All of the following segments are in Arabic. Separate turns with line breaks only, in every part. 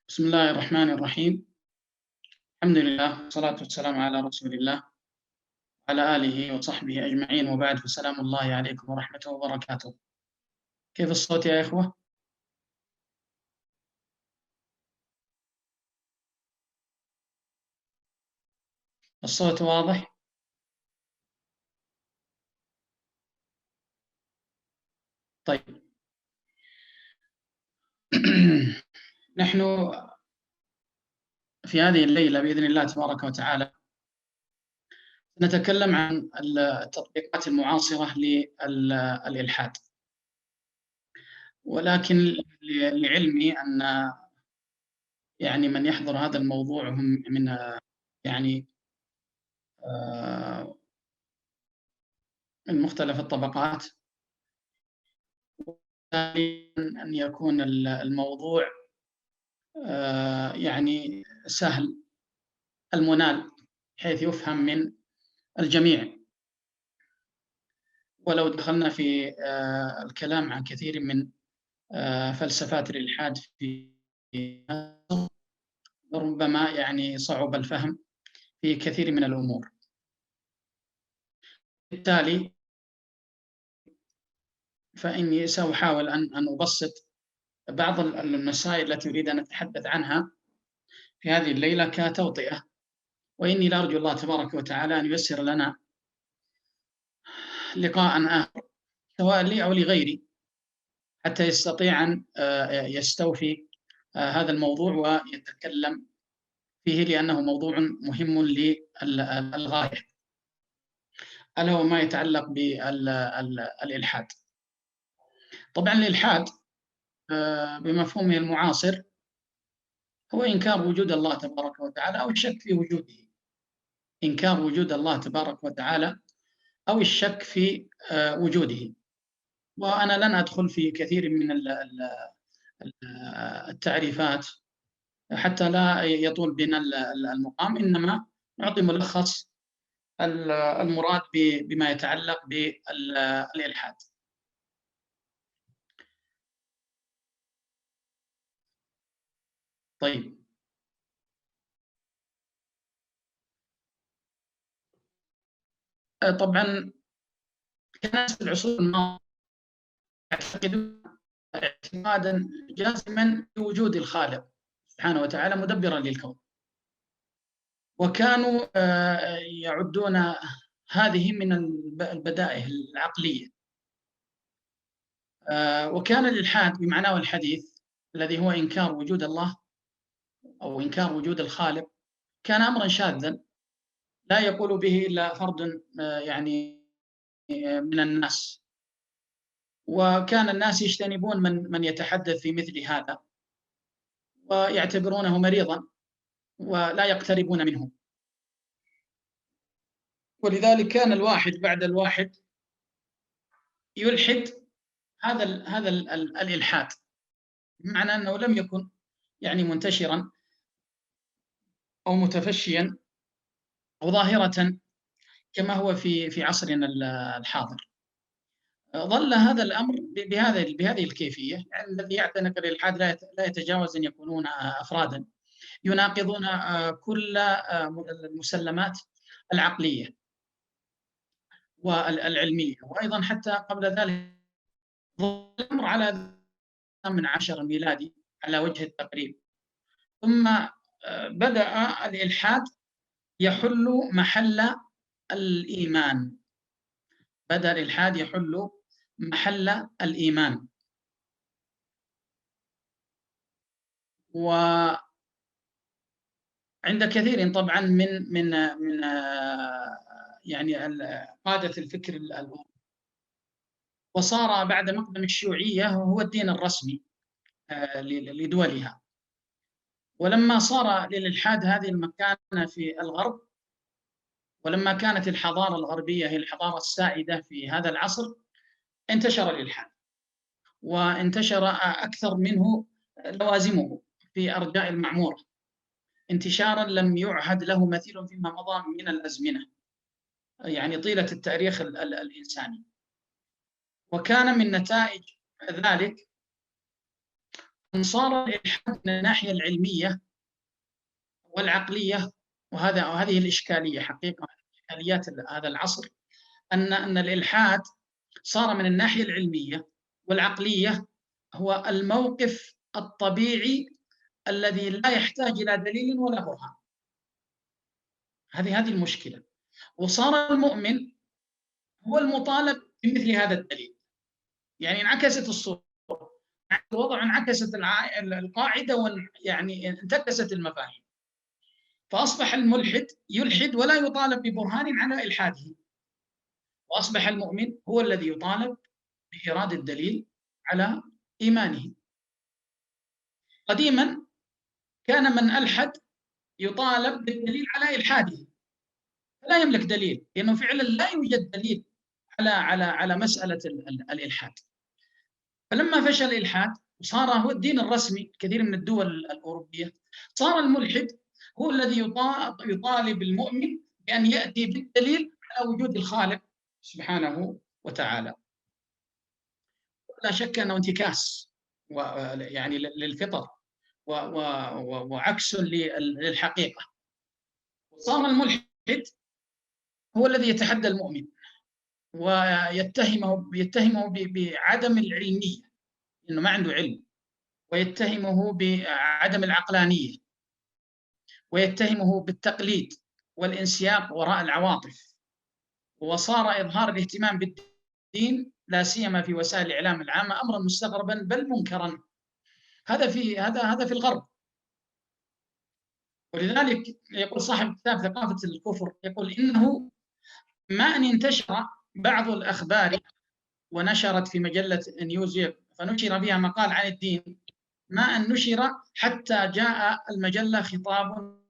بسم الله الرحمن الرحيم. الحمد لله والصلاة والسلام على رسول الله وعلى آله وصحبه أجمعين، وبعد، فسلام الله عليكم ورحمته وبركاته. كيف الصوت يا إخوة؟ الصوت واضح؟ طيب. نحن في هذه الليلة بإذن الله تبارك وتعالى نتكلم عن التطبيقات المعاصرة للإلحاد، ولكن لعلمي أن من يحضر هذا الموضوع هم من يعني آه، من مختلف الطبقات، أن يكون الموضوع سهل المنال، بحيث يفهم من الجميع. ولو دخلنا في الكلام عن كثير من فلسفات الإلحاد في ربما صعب الفهم في كثير من الأمور. بالتالي فإني سأحاول أن أبسط بعض المسائل التي أريد أن أتحدث عنها في هذه الليلة كتوطئة، وإني لأرجو الله تبارك وتعالى أن ييسر لنا لقاء آخر سواء لي أو لغيري، حتى يستطيع أن يستوفي هذا الموضوع ويتكلم فيه، لأنه موضوع مهم للغاية، ألا وما يتعلق بالإلحاد. طبعا الإلحاد بمفهومه المعاصر هو إنكار وجود الله تبارك وتعالى أو الشك في وجوده، إنكار وجود الله تبارك وتعالى أو الشك في وجوده. وأنا لن أدخل في كثير من التعريفات حتى لا يطول بنا المقام، إنما نعطي ملخص المراد بما يتعلق بالإلحاد. طيب، طبعا الناس في العصور الماضية يعتقدون اعتقادا جازما بوجود الخالق سبحانه وتعالى مدبرا للكون، وكانوا يعدون هذه من البدائع العقلية. وكان الإلحاد بمعناه الحديث الذي هو إنكار وجود الله أو إنكار وجود الخالق كان أمرا شاذا لا يقول به إلا فرد من الناس، وكان الناس يجتنبون من يتحدث في مثل هذا ويعتبرونه مريضا ولا يقتربون منه. ولذلك كان الواحد بعد الواحد يلحد هذا الإلحاد، بمعنى أنه لم يكن منتشرا أو متفشيا أو ظاهرة كما هو في عصرنا الحاضر. ظل هذا الأمر بهذه الكيفية، الذي يعتنق الإلحاد لا يتجاوز أن يكونون أفرادا يناقضون كل المسلمات العقلية والعلمية. وأيضا حتى قبل ذلك ظل الأمر على من 10 ميلادي على وجه التقريب، ثم بدأ الإلحاد يحل محل الإيمان، بدأ الإلحاد يحل محل الإيمان. وعند كثير طبعا من قادة الفكر الأوروبي، وصار بعد مقدم الشيوعية هو الدين الرسمي لدولها. ولما صار للإلحاد هذه المكانة في الغرب، ولما كانت الحضارة الغربية هي الحضارة السائدة في هذا العصر، انتشر الإلحاد وانتشر أكثر منه لوازمه في أرجاء المعمورة، انتشارا لم يعهد له مثيل فيما مضى من الأزمنة، طيلة التاريخ الإنساني. وكان من نتائج ذلك أن صار الإلحاد من الناحية العلمية والعقلية، وهذه الإشكالية حقيقة، إشكاليات هذا العصر، أن الإلحاد صار من الناحية العلمية والعقلية هو الموقف الطبيعي الذي لا يحتاج إلى دليل ولا برهان. هذه المشكلة. وصار المؤمن هو المطالب بمثل هذا الدليل. يعني انعكست الصورة، الوضع انعكست القاعدة، يعني انتكست المفاهيم. فأصبح الملحد يلحد ولا يطالب ببرهان على إلحاده، وأصبح المؤمن هو الذي يطالب بإيراد الدليل على إيمانه. قديما كان من ألحد يطالب بالدليل على إلحاده، لا يملك دليل، لأنه فعلا لا يوجد دليل على مسألة الإلحاد. فلما فشل الإلحاد وصار هو الدين الرسمي كثير من الدول الأوروبية، صار الملحد هو الذي يطالب المؤمن بأن يأتي بالدليل على وجود الخالق سبحانه وتعالى. لا شك أنه انتكاس يعني للفطر وعكس للحقيقة. صار الملحد هو الذي يتحدى المؤمن ويتهمه بعدم العلمية، إنه ما عنده علم، ويتهمه بعدم العقلانية، ويتهمه بالتقليد والانسياق وراء العواطف. وصار إظهار الاهتمام بالدين لا سيما في وسائل الإعلام العامة أمرا مستغربا بل منكرا. هذا في الغرب. ولذلك يقول صاحب كتاب ثقافة الكفر، يقول إنه ما أن انتشر بعض الأخبار ونشرت في مجلة نيوزويك فنشر فيها مقال عن الدين، ما أن نشر حتى جاء المجلة خطاب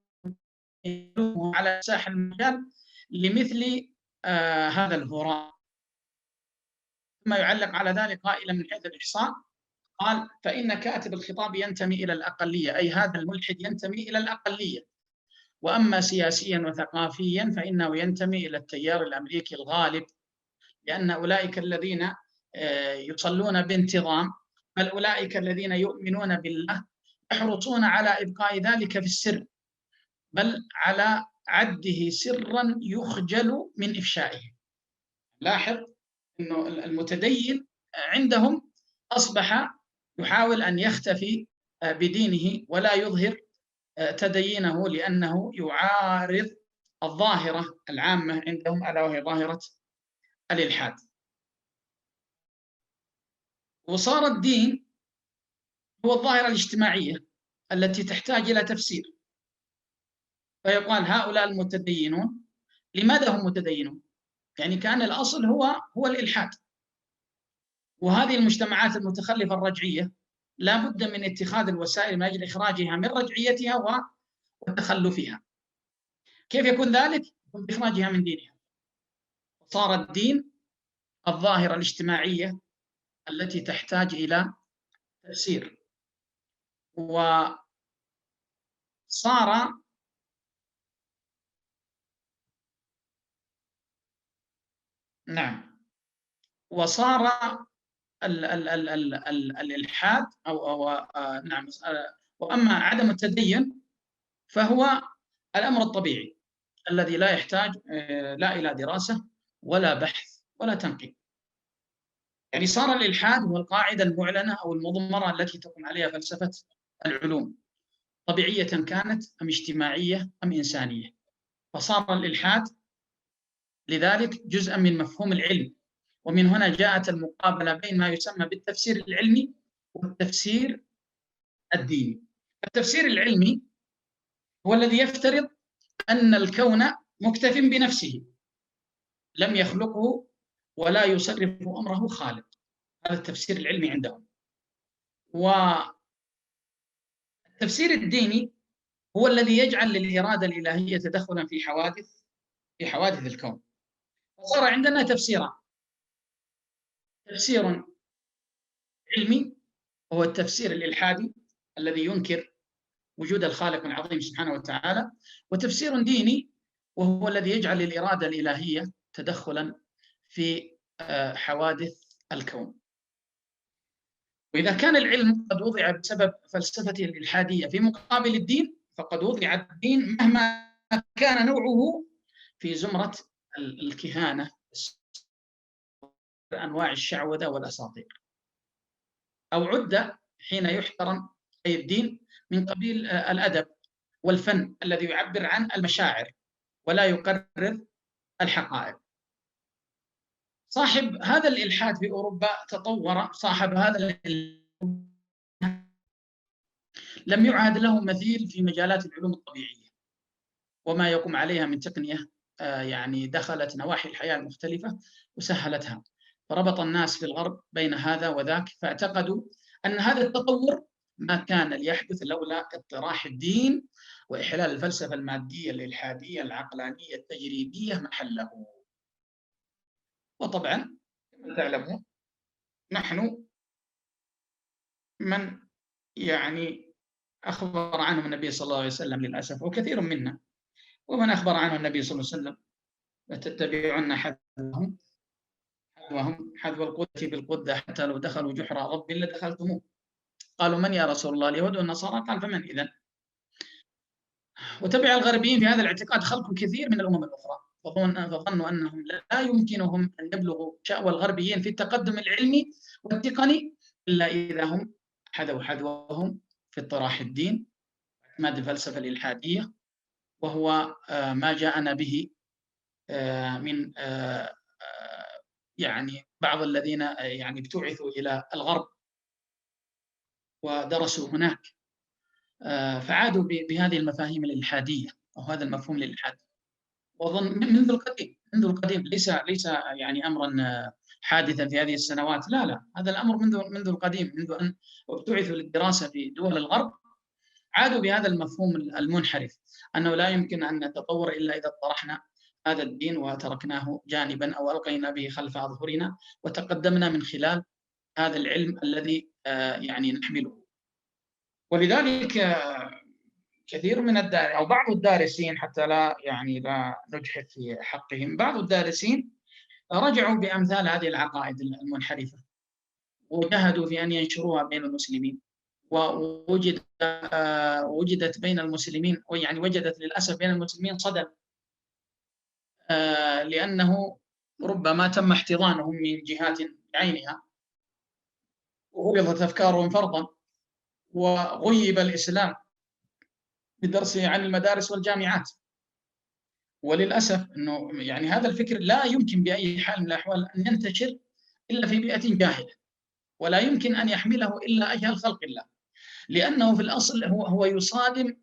على ساحة المجال لمثل هذا الهراء. ثم يعلق على ذلك قائلا من حيث الإحصاء، قال: فإن كاتب الخطاب ينتمي إلى الأقلية، أي هذا الملحد ينتمي إلى الأقلية. وأما سياسيا وثقافيا فإنه ينتمي إلى التيار الأمريكي الغالب، لأن أولئك الذين يصلون بانتظام، بل أولئك الذين يؤمنون بالله يحرصون على إبقاء ذلك في السر، بل على عده سرا يخجل من إفشائه. لاحظ أنه المتدين عندهم أصبح يحاول أن يختفي بدينه ولا يظهر تدينه، لأنه يعارض الظاهرة العامة عندهم، ألا وهي ظاهرة الإلحاد. وصار الدين هو الظاهرة الاجتماعية التي تحتاج إلى تفسير. فيقال هؤلاء المتدينون، لماذا هم متدينون؟ يعني كان الأصل هو الإلحاد. وهذه المجتمعات المتخلفة الرجعية لا بد من اتخاذ الوسائل من أجل إخراجها من رجعيتها وتخلفها. كيف يكون ذلك؟ بإخراجها من دينها. صار الدين الظاهرة الاجتماعية التي تحتاج إلى تفسير. وصار وصار الإلحاد نعم. وأما عدم التدين فهو الأمر الطبيعي الذي لا يحتاج لا إلى دراسة ولا بحث ولا تنقيب. يعني صار الإلحاد هو القاعدة المعلنة أو المضمرة التي تقوم عليها فلسفة العلوم، طبيعية كانت أم اجتماعية أم إنسانية. فصار الإلحاد لذلك جزءا من مفهوم العلم. ومن هنا جاءت المقابلة بين ما يسمى بالتفسير العلمي والتفسير الديني. التفسير العلمي هو الذي يفترض أن الكون مكتف بنفسه، لم يخلقه ولا يصرف أمره خالق. هذا التفسير العلمي عندهم. والتفسير الديني هو الذي يجعل للإرادة الإلهية تدخلا في حوادث الكون. وصار عندنا تفسيران: تفسير علمي وهو التفسير الإلحادي الذي ينكر وجود الخالق العظيم سبحانه وتعالى، وتفسير ديني وهو الذي يجعل للإرادة الإلهية تدخلا في حوادث الكون. وإذا كان العلم قد وضع بسبب فلسفته الإلحادية في مقابل الدين، فقد وضع الدين مهما كان نوعه في زمرة الكهانة، أنواع الشعوذة والأساطير، أو عد حين يحترم أي الدين من قبيل الأدب والفن الذي يعبر عن المشاعر ولا يقرر الحقائق. صاحب هذا الإلحاد في أوروبا تطور، صاحب هذا لم يعهد له مثيل في مجالات العلوم الطبيعية وما يقوم عليها من تقنية، يعني دخلت نواحي الحياة المختلفة وسهلتها، فربط الناس في الغرب بين هذا وذاك، فاعتقدوا أن هذا التطور ما كان ليحدث لولا اطراح الدين وإحلال الفلسفة المادية الإلحادية العقلانية التجريبية محله. وطبعا كما تعلمون نحن من يعني أخبر عنه النبي صلى الله عليه وسلم للأسف، وكثير منا، ومن أخبر عنه النبي صلى الله عليه وسلم لتتبعن حذوهم حذو القدة بالقدة حتى لو دخلوا جحر رب لدخلتموه. قالوا من يا رسول الله؟ اليهود والنصارى. قال فمن إذن؟ وتبع الغربيين في هذا الاعتقاد خلق كثير من الأمم الأخرى، فظنوا أنهم لا يمكنهم أن يبلغوا شأوى الغربيين في التقدم العلمي والتقني إلا إذا هم حذوا حذوهم في اطراح الدين واعتماد الفلسفة الإلحادية، وهو ما جاءنا به من يعني بعض الذين يعني ابتعثوا إلى الغرب ودرسوا هناك، فعادوا بهذه المفاهيم الإلحادية أو هذا المفهوم الإلحادي. وظن منذ القديم ليس يعني أمرا حادثا في هذه السنوات، لا هذا الأمر منذ القديم، منذ أن ابتعثوا للدراسة في دول الغرب عادوا بهذا المفهوم المنحرف، أنه لا يمكن أن نتطور إلا إذا طرحنا هذا الدين وتركناه جانبا أو ألقينا به خلف أظهرنا وتقدمنا من خلال هذا العلم الذي يعني نحمله. ولذلك كثير من أو بعض الدارسين، حتى لا نجحف في حقهم، بعض الدارسين رجعوا بأمثال هذه العقائد المنحرفة وجاهدوا في أن ينشروها بين المسلمين، ووجدت بين المسلمين، ويعني وجدت للأسف بين المسلمين صدى، لأنه ربما تم احتضانهم من جهات بعينها وغلظت أفكارهم فرضا، وغيب الإسلام بدرسه عن المدارس والجامعات. وللأسف أنه يعني هذا الفكر لا يمكن بأي حال من الأحوال أن ينتشر إلا في بيئة جاهلة، ولا يمكن أن يحمله إلا أجهل خلق الله، لأنه في الأصل هو يصادم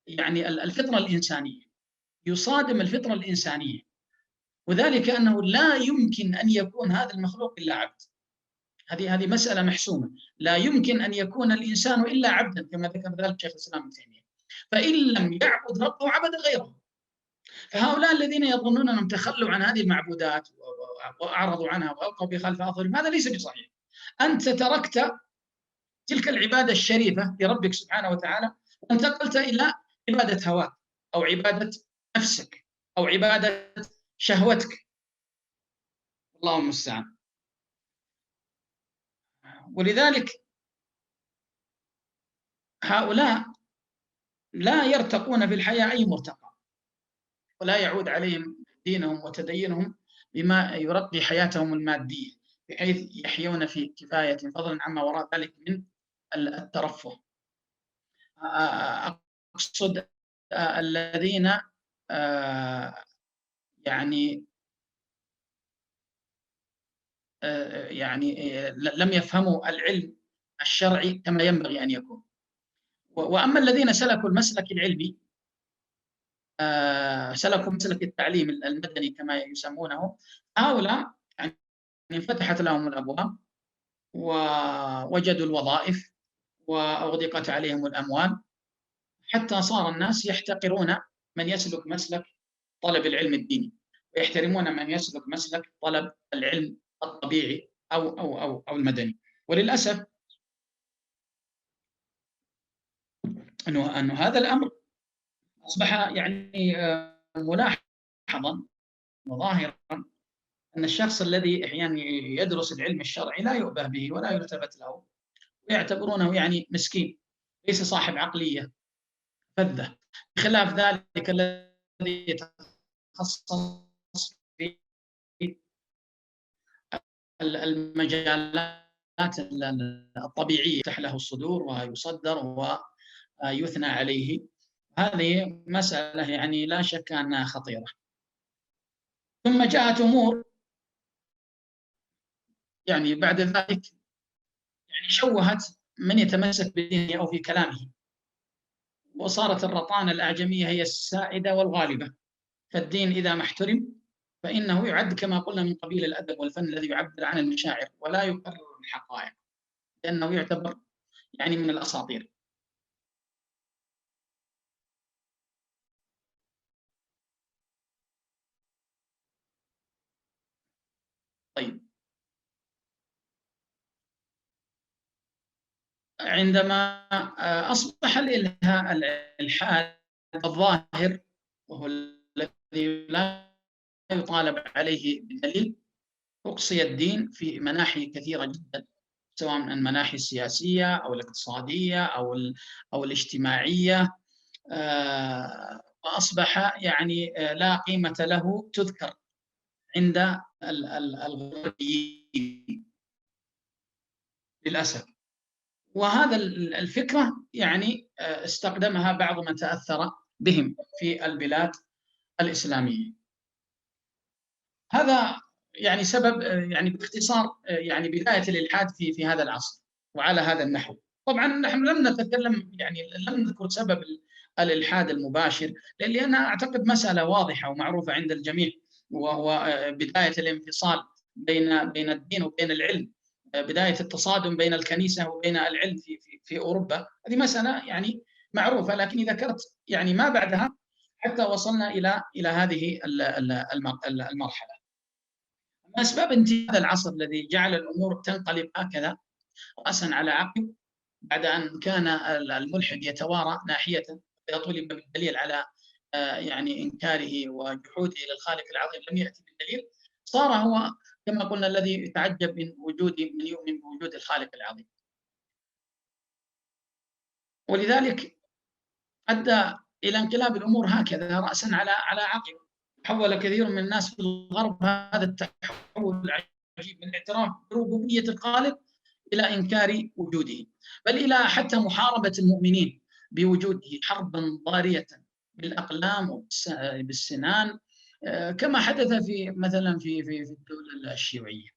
يعني الفطرة الإنسانية، يصادم الفطرة الإنسانية، وذلك أنه لا يمكن أن يكون هذا المخلوق إلا عبد. هذه مسألة محسومة، لا يمكن أن يكون الإنسان إلا عبدا، كما ذكر ذلك شيخ الإسلام ابن تيمية، فإن لم يعبد ربه عبد غيره. فهؤلاء الذين يظنون أنهم تخلوا عن هذه المعبودات وأعرضوا عنها وألقوا بخلف أظهرهم، هذا ليس بصحيح. أنت تركت تلك العبادة الشريفة لربك سبحانه وتعالى وانتقلت إلى عبادة هواك أو عبادة نفسك أو عبادة شهوتك، الله المستعان. ولذلك هؤلاء لا يرتقون في الحياة أي مرتقى، ولا يعود عليهم دينهم وتدينهم بما يرقي حياتهم المادية بحيث يحيون في كفاية، فضلا عما وراء ذلك من الترفه. أقصد الذين يعني لم يفهموا العلم الشرعي كما ينبغي أن يكون. وأما الذين سلكوا المسلك العلمي، سلكوا مسلك التعليم المدني كما يسمونه، هؤلاء يعني انفتحت لهم الأبواب ووجدوا الوظائف وأغدقت عليهم الأموال، حتى صار الناس يحتقرون من يسلك مسلك طلب العلم الديني ويحترمون من يسلك مسلك طلب العلم الطبيعي أو المدني. وللأسف أنه هذا الأمر أصبح يعني ملاحظا وظاهرا، أن الشخص الذي أحيانا يدرس العلم الشرعي لا يؤبه به ولا يلتفت له، ويعتبرونه يعني مسكين، ليس صاحب عقلية فذة، بخلاف ذلك الذي يتخصص في المجالات الطبيعية يفتح له الصدور ويصدر ويثنى عليه. هذه مسألة يعني لا شك أنها خطيرة. ثم جاءت أمور يعني بعد ذلك يعني شوهت من يتمسك بدينه أو في كلامه، وصارت الرطانة الأعجمية هي السائدة والغالبة. فالدين إذا ما احترم فإنه يعد كما قلنا من قبيل الأدب والفن الذي يعبر عن المشاعر ولا يقرر الحقائق، لأنه يعتبر يعني من الأساطير. طيب، عندما أصبح الإلحاد الظاهر، وهو الذي لا يطالب عليه بدليل، أقصي الدين في مناحي كثيرة جدا، سواء من المناحي السياسية أو الاقتصادية أو الاجتماعية، وأصبح يعني لا قيمة له تذكر عند الغربيين للأسف. وهذا الفكرة يعني استخدمها بعض من تأثر بهم في البلاد الإسلامية. هذا يعني سبب يعني باختصار يعني بداية الإلحاد في هذا العصر وعلى هذا النحو. طبعا نحن لم نتكلم يعني لم نذكر سبب الإلحاد المباشر، لأن أعتقد مسألة واضحة ومعروفة عند الجميع، وهو بداية الانفصال بين الدين وبين العلم، بداية التصادم بين الكنيسة وبين العلم في أوروبا. هذه مسألة يعني معروفة، لكن ذكرت يعني ما بعدها حتى وصلنا إلى هذه المرحلة. أسباب انتهاء هذا العصر الذي جعل الأمور تنقلب هكذا رأسا على عقب، بعد أن كان الملحد يتوارى ناحية إذا طلب بالدليل على يعني إنكاره وجحوده للخالق العظيم لم يأتي بالدليل، صار هو كما قلنا الذي يتعجب من وجود من يؤمن بوجود الخالق العظيم. ولذلك أدى إلى انقلاب الأمور هكذا رأسا على عقب. حول كثير من الناس في الغرب هذا التحول العجيب من الاعتراف بربوبية الخالق إلى إنكار وجوده، بل إلى حتى محاربة المؤمنين بوجوده حربا ضارية بالأقلام وبالسنان، كما حدث مثلا في الدول الشيوعية.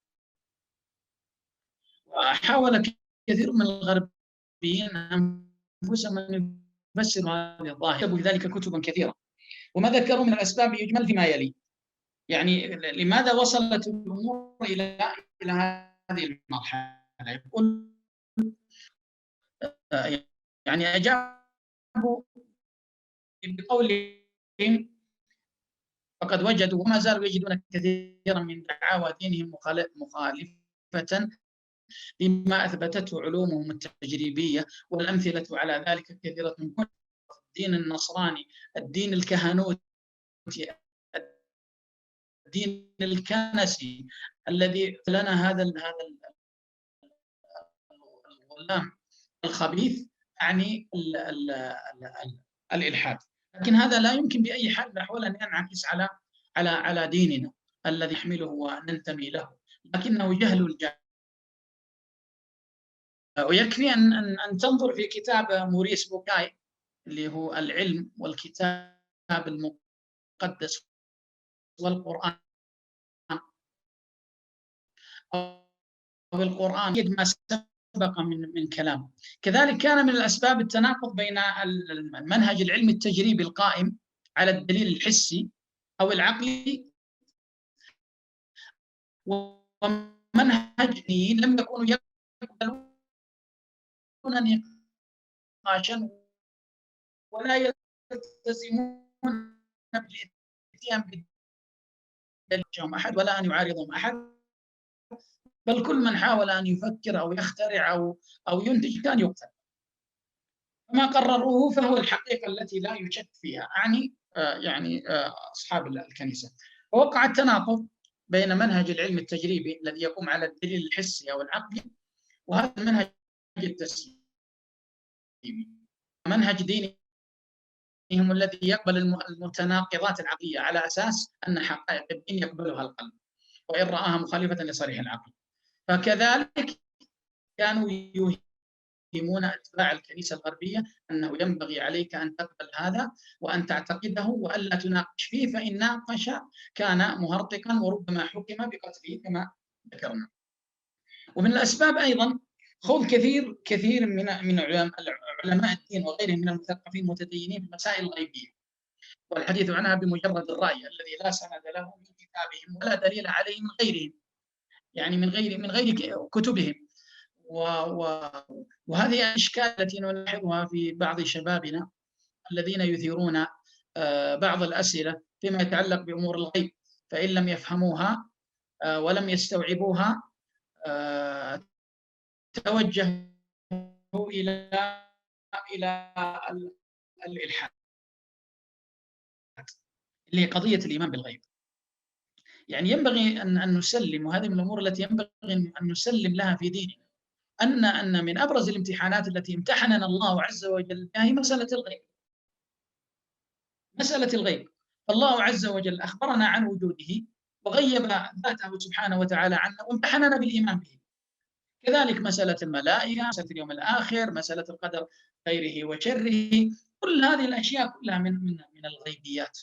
وحاول كثير من الغربيين أنفسهم أن يفسروا هذه الظاهرة، كتبوا لذلك كتبا كثيرة، وما ذكروا من الأسباب يجمل فيما يلي. يعني لماذا وصلت الأمور إلى هذه المرحلة؟ يقول يعني أجابوا بقولهم فقد وجدوا وما زالوا يجدون كثيرا من دعاوى دينهم مخالفة لما أثبتته علومهم التجريبية، والأمثلة على ذلك كثيرة من الدين النصراني، الدين الكهنوتي، الدين الكنسي الذي لنا هذا الغلام الخبيث، يعني الإلحاد. لكن هذا لا يمكن بأي حال من الأحوال أن ينعكس على ديننا الذي نحمله وننتمي له، لكنه جهل الجاهل. ويكفي أن تنظر في كتاب موريس بوكاي اللي هو العلم والكتاب المقدس والقرآن، أو القرآن يجد ما سبق من كلام. كذلك كان من الأسباب التناقض بين المنهج العلمي التجريبي القائم على الدليل الحسي أو العقلي ومنهج لم يكونوا يقبلون نقاشا ولا يلتزمون بالاتيان بدليل أحد ولا أن يعارضهم أحد، بل كل من حاول أن يفكر أو يخترع أو ينتج كان يقتل. ما قرروه فهو الحقيقة التي لا يشك فيها، يعني أصحاب الكنيسة. ووقع التناقض بين منهج العلم التجريبي الذي يقوم على الدليل الحسي أو العقلي، وهذا المنهج التسليم، منهج دينهم الذي يقبل المتناقضات العقلية على أساس أن حقائق الدين يقبلها القلب وإن رآها مخالفة لصريح العقل. فكذلك كانوا يوهمون أتباع الكنيسة الغربية أنه ينبغي عليك أن تقبل هذا وأن تعتقده وألا تناقش فيه، فإن ناقش كان مهرطقا وربما حكم بقتله كما ذكرنا. ومن الأسباب أيضا خوض كثير من علماء الدين وغيرهم من المثقفين المتدينين في مسائل الغيبية والحديث عنها بمجرد الرأي الذي لا سند له من كتابهم ولا دليل عليه من غيرهم، يعني من غير كتبهم. وهذه الأشكال التي نلاحظها في بعض شبابنا الذين يثيرون بعض الأسئلة فيما يتعلق بأمور الغيب، فإن لم يفهموها ولم يستوعبوها توجهوا إلى الإلحاد اللي هي قضية الإيمان بالغيب. يعني ينبغي أن نسلم، وهذه من الأمور التي ينبغي أن نسلم لها في ديننا، أن من أبرز الامتحانات التي امتحننا الله عز وجل بها هي مسألة الغيب. مسألة الغيب، الله عز وجل أخبرنا عن وجوده وغيب ذاته سبحانه وتعالى عنا وامتحننا بالإيمان به. كذلك مسألة الملائكة، مسألة اليوم الآخر، مسألة القدر خيره وشره، كل هذه الأشياء كلها من الغيبيات،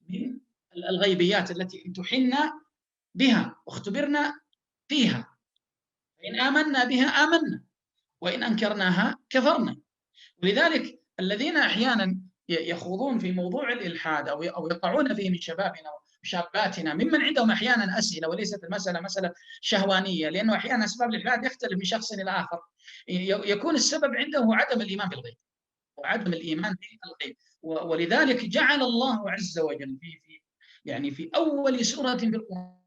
من الغيبيات التي امتحنا بها واختبرنا فيها، إن آمنا بها آمنا وإن أنكرناها كفرنا. ولذلك الذين أحيانا يخوضون في موضوع الإلحاد أو يقعون فيه من شبابنا وشاباتنا ممن عندهم أحيانا أسئلة وليست المسألة مسألة شهوانية، لأنه أحيانا أسباب الإلحاد يختلف من شخص إلى آخر، يكون السبب عنده عدم الإيمان بالغيب وعدم الإيمان بالغيب. ولذلك جعل الله عز وجل في أول سورة في القرآن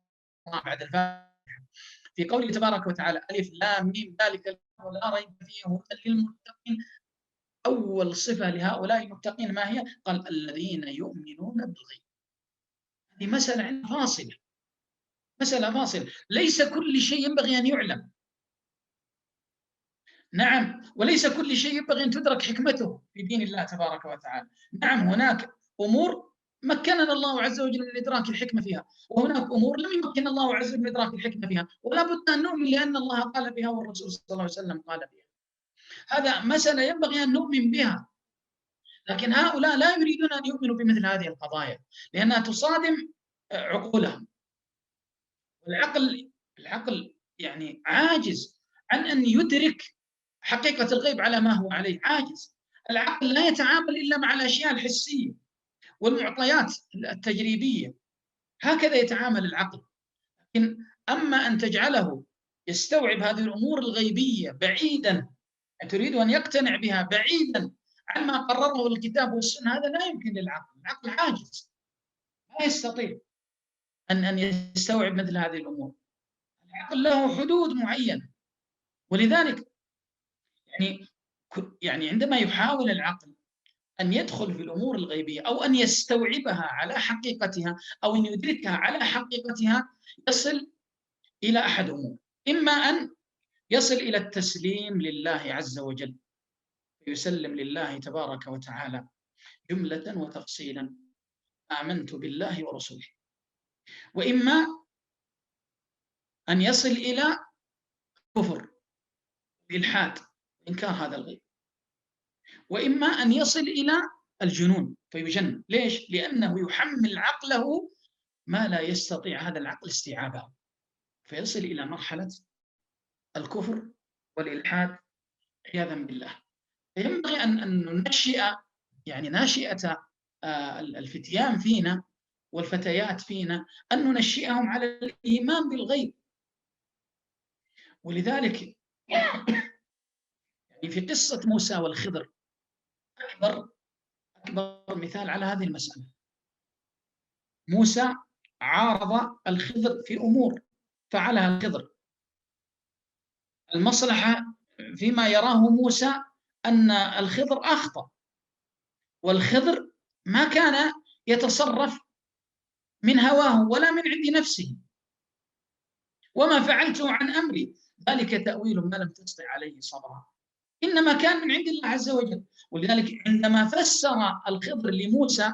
بعد الفاتحة في قوله تبارك وتعالى ألف لام ميم ذلك الكتاب لا ريب فيه هدى للمتقين، أول صفة لهؤلاء المتقين ما هي؟ قال الذين يؤمنون بالغيب. هذه مسألة فاصلة، مسألة فاصلة، ليس كل شيء ينبغي أن يعلم، نعم، وليس كل شيء ينبغي أن تدرك حكمته في دين الله تبارك وتعالى. نعم، هناك أمور مكننا الله عز وجل من إدراك الحكمة فيها، وهناك أمور لم يمكن الله عز وجل من إدراك الحكمة فيها، ولا بد أن نؤمن لأن الله قال بها والرسول صلى الله عليه وسلم قال بها. هذا مسألة ينبغي أن نؤمن بها، لكن هؤلاء لا يريدون أن يؤمنوا بمثل هذه القضايا لأنها تصادم عقولهم. العقل يعني عاجز عن أن يدرك حقيقة الغيب على ما هو عليه، عاجز. العقل لا يتعامل إلا مع الأشياء الحسية والمعطيات التجريبية، هكذا يتعامل العقل. لكن أما أن تجعله يستوعب هذه الأمور الغيبية بعيدا، تريد أن يقتنع بها بعيدا عن ما قرره الكتاب والسنة، هذا لا يمكن للعقل. العقل عاجز، لا يستطيع أن يستوعب مثل هذه الأمور. العقل له حدود معينة، ولذلك يعني عندما يحاول العقل أن يدخل في الأمور الغيبية أو أن يستوعبها على حقيقتها أو أن يدركها على حقيقتها، يصل إلى أحد أمور: إما أن يصل إلى التسليم لله عز وجل، يسلم لله تبارك وتعالى جملة وتفصيلا، آمنت بالله ورسوله، وإما أن يصل إلى كفر الإلحاد إنكار هذا الغيب، وإما أن يصل إلى الجنون فيجن. ليش؟ لأنه يحمل عقله ما لا يستطيع هذا العقل استيعابه، فيصل إلى مرحلة الكفر والإلحاد عياذا بالله. فينبغي أن ننشئ يعني ناشئة الفتيان فينا والفتيات فينا، أن ننشئهم على الإيمان بالغيب. ولذلك يعني في قصة موسى والخضر أكبر مثال على هذه المسألة. موسى عارض الخضر في أمور فعلها الخضر، المصلحة فيما يراه موسى أن الخضر أخطأ، والخضر ما كان يتصرف من هواه ولا من عند نفسه، وما فعلته عن أمري، ذلك تأويل ما لم تستطع عليه صبرا، إنما كان من عند الله عز وجل. ولذلك عندما فسر الخضر لموسى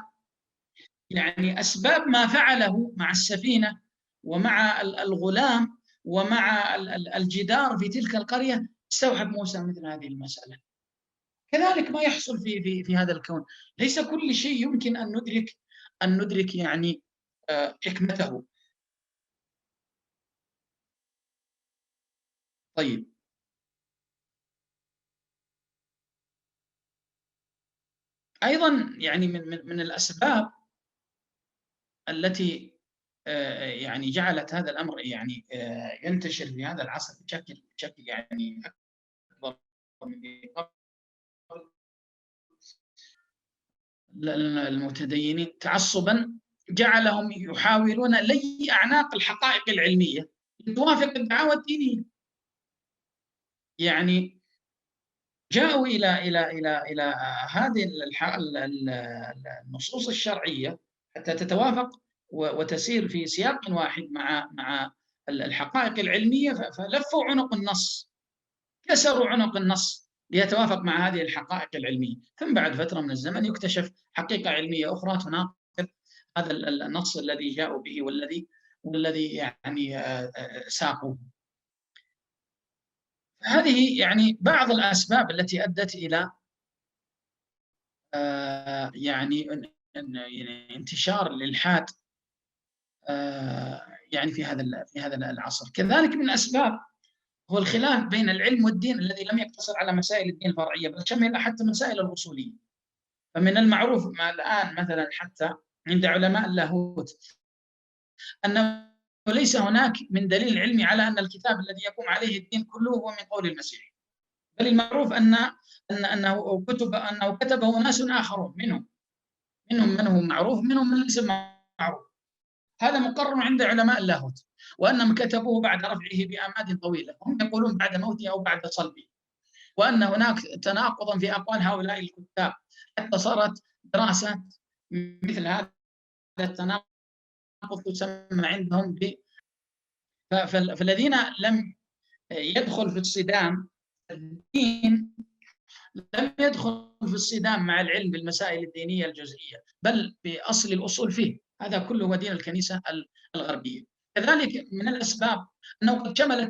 يعني أسباب ما فعله مع السفينة ومع الغلام ومع الجدار في تلك القرية، استوعب موسى مثل هذه المسألة. كذلك ما يحصل في هذا الكون، ليس كل شيء يمكن أن ندرك يعني حكمته. طيب، أيضا يعني من الأسباب التي يعني جعلت هذا الأمر يعني ينتشر في هذا العصر بشكل يعني أكبر من قبل، المتدينين تعصبا جعلهم يحاولون لي أعناق الحقائق العلمية لتوافق الدعاوى الدينية. يعني جاءوا إلى هذه النصوص الشرعية حتى تتوافق وتسير في سياق واحد مع الحقائق العلمية، فلفوا عنق النص، كسروا عنق النص ليتوافق مع هذه الحقائق العلمية. ثم بعد فترة من الزمن يكتشف حقيقة علمية أخرى تناقض هذا النص الذي جاءوا به والذي يعني ساقوه. هذه يعني بعض الأسباب التي أدت إلى يعني انتشار الإلحاد يعني في هذا العصر. كذلك من الأسباب هو الخلاف بين العلم والدين الذي لم يقتصر على مسائل الدين الفرعية، بل شمل حتى مسائل الأصولية. فمن المعروف الآن مثلا حتى عند علماء اللاهوت أنه ليس هناك من دليل علمي على أن الكتاب الذي يقوم عليه الدين كله هو من قول المسيح، بل المعروف أنه كتبه ناس آخرون، منهم من هو معروف، منهم من ليس معروف. هذا مقرر عند علماء اللاهوت، وأنهم كتبوه بعد رفعه بآماد طويلة، هم يقولون بعد موته أو بعد صلبه، وأن هناك تناقضا في أقوال هؤلاء الكتاب، حتى صارت دراسة مثل هذا التناقض تسمى عندهم فالذين لم يدخل في الصدام الدين، لم يدخل في الصدام مع العلم بالمسائل الدينية الجزئية، بل بأصل الأصول فيه. هذا كله هو دين الكنيسة الغربية. كذلك من الأسباب أنه قد شمل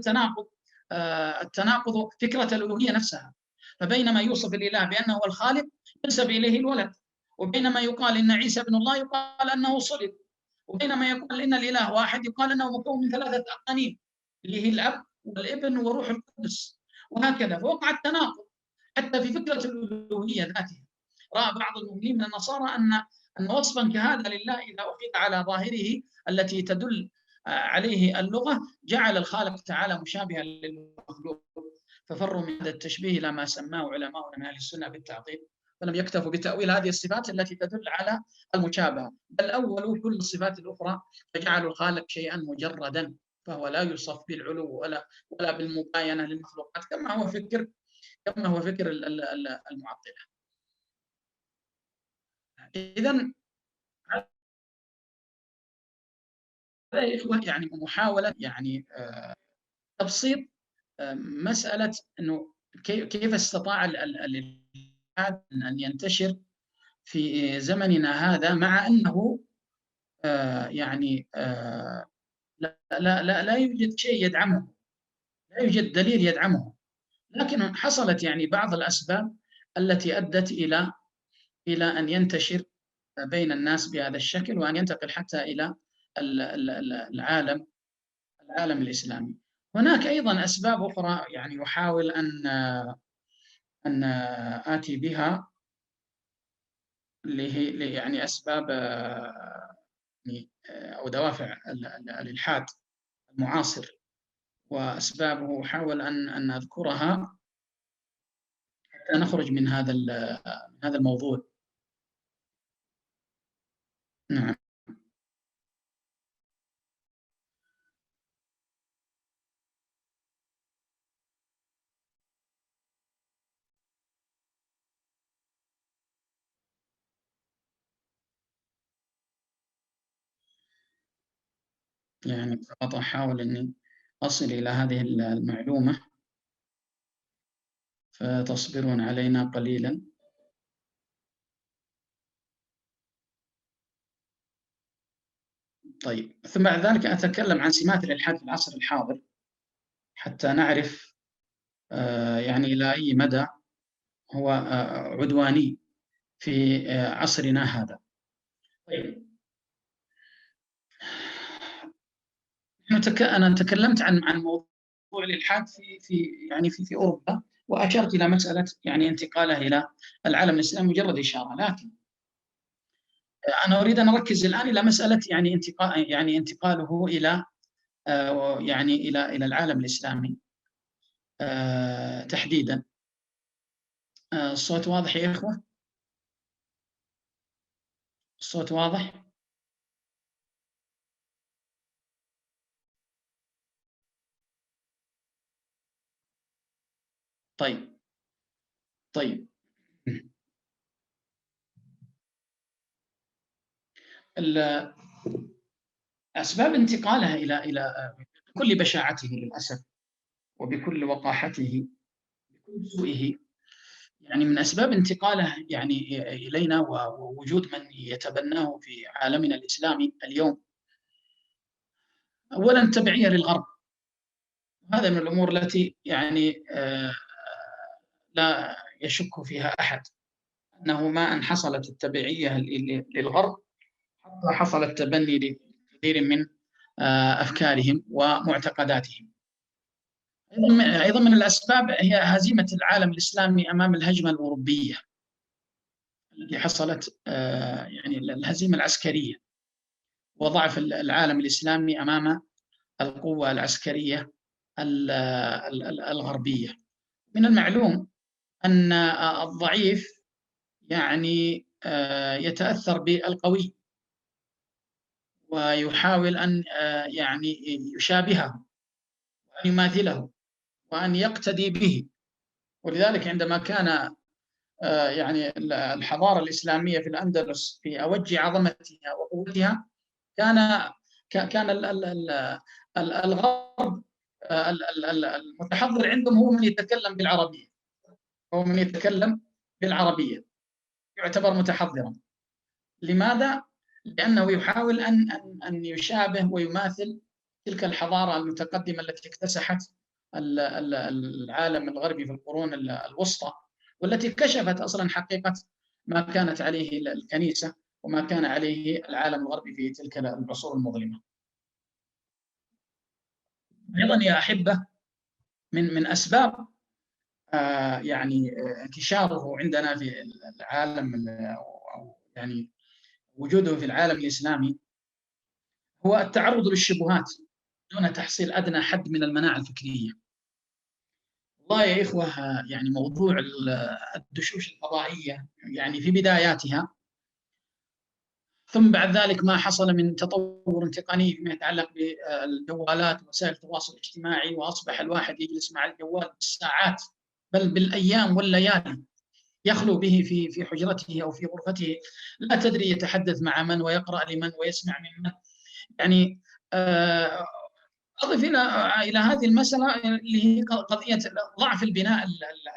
التناقض فكرة الألوهية نفسها، فبينما يوصف الإله بأنه هو الخالق ينسب إليه الولد، وبينما يقال إن عيسى ابن الله يقال أنه صلب، وبينما يقال إن الإله واحد يقال أنه مكون من 3 أقانيم اللي هي الأب والابن وروح القدس، وهكذا. فوقع التناقض حتى في فكرة الألوهية ذاتها. رأى بعض المؤمنين من النصارى أن وصفا كهذا لله إذا أخذ على ظاهره التي تدل عليه اللغة جعل الخالق تعالى مشابها للمخلوق، ففروا من هذا التشبيه إلى ما سماه علماؤنا من أهل السنة بالتعطيل، ولم يكتفوا بتأويل هذه الصفات التي تدل على المشابهة، بل أولوا كل الصفات الأخرى فجعلوا الخالق شيئا مجردا، فهو لا يوصف بالعلو ولا بالمباينة للمخلوقات كما هو فكر المعطلة. إذا هذا يا إخوة يعني محاولة يعني تبسيط مسألة أنه كيف استطاع الإلحاد أن ينتشر في زمننا هذا، مع أنه يعني لا يوجد شيء يدعمه، لا يوجد دليل يدعمه، لكن حصلت يعني بعض الأسباب التي أدت إلى أن ينتشر بين الناس بهذا الشكل، وأن ينتقل حتى إلى العالم الإسلامي. هناك أيضا أسباب أخرى يعني أحاول أن آتي بها، اللي هي يعني أسباب أو دوافع الإلحاد المعاصر وأسبابه، أحاول أن أذكرها حتى نخرج من هذا الموضوع. نعم. يعني فقط أحاول أني أصل إلى هذه المعلومة، فتصبرون علينا قليلا. طيب، ثم بعد ذلك أتكلم عن سمات الإلحاد في العصر الحاضر حتى نعرف يعني إلى أي مدى هو عدواني في عصرنا هذا. طيب، أنا تكلمت عن موضوع الإلحاد في أوروبا، وأشرت إلى مسألة يعني انتقاله إلى العالم الإسلامي، مجرد إشارة، لكن أنا أريد أن أركز الآن إلى مسألة يعني انتقاله إلى يعني إلى العالم الإسلامي تحديدا. الصوت واضح يا إخوة؟ الصوت واضح؟ طيب. طيب. أسباب انتقالها إلى بكل بشاعته للأسف، وبكل وقاحته، بكل سوءه، يعني من أسباب انتقاله يعني إلينا ووجود من يتبناه في عالمنا الإسلامي اليوم، أولا التبعية للغرب. هذا من الأمور التي يعني لا يشك فيها أحد، أنه ما أن حصلت التبعية للغرب حتى حصل التبني لكثير من أفكارهم ومعتقداتهم. أيضا من الأسباب هي هزيمة العالم الإسلامي أمام الهجمة الأوروبية التي حصلت، يعني الهزيمة العسكرية وضعف العالم الإسلامي أمام القوة العسكرية الغربية. من المعلوم أن الضعيف يعني يتأثر بالقوي، ويحاول أن يعني يشابهه وأن يماثله وأن يقتدي به. ولذلك عندما كان يعني الحضارة الإسلامية في الأندلس في أوج عظمتها وقوتها، كان كان الغرب المتحضر عندهم هو من يتكلم بالعربية، هو من يتكلم بالعربية يعتبر متحضرا. لماذا؟ لأنه يحاول أن يشابه ويماثل تلك الحضارة المتقدمة التي اكتسحت العالم الغربي في القرون الوسطى، والتي كشفت أصلا حقيقة ما كانت عليه الكنيسة وما كان عليه العالم الغربي في تلك العصور المظلمة. أيضا يا أحبة، من أسباب يعني انتشاره عندنا في العالم، أو يعني وجوده في العالم الإسلامي، هو التعرض للشبهات دون تحصيل أدنى حد من المناعة الفكرية. والله يا إخوة، يعني موضوع الدشوش الفضائية يعني في بداياتها، ثم بعد ذلك ما حصل من تطور تقني فيما يتعلق بالجوالات ووسائل التواصل الاجتماعي، وأصبح الواحد يجلس مع الجوال بالساعات بل بالأيام والليالي، يخلو به في حجرته أو في غرفته، لا تدري يتحدث مع من ويقرأ لمن ويسمع ممن. يعني أضف إلى هذه المسألة اللي هي قضية ضعف البناء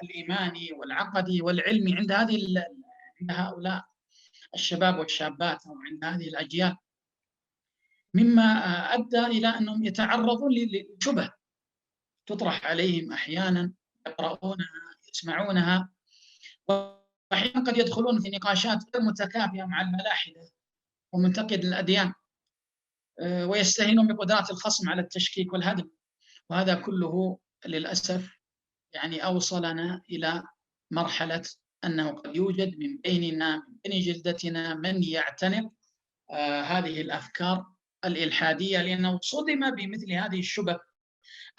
الإيماني والعقدي والعلمي عند هؤلاء الشباب والشابات، أو عند هذه الأجيال، مما أدى إلى أنهم يتعرضون لشبه تطرح عليهم أحيانا، يقرؤونها، يسمعونها، وأحيانا قد يدخلون في نقاشات غير متكافئة مع الملاحدة ومنتقد الأديان، ويستهينون بقدرات الخصم على التشكيك والهدم. وهذا كله للأسف يعني أوصلنا إلى مرحلة أنه قد يوجد من بيننا، من بين جلدتنا، من يعتنق هذه الأفكار الإلحادية، لأنه صدم بمثل هذه الشبه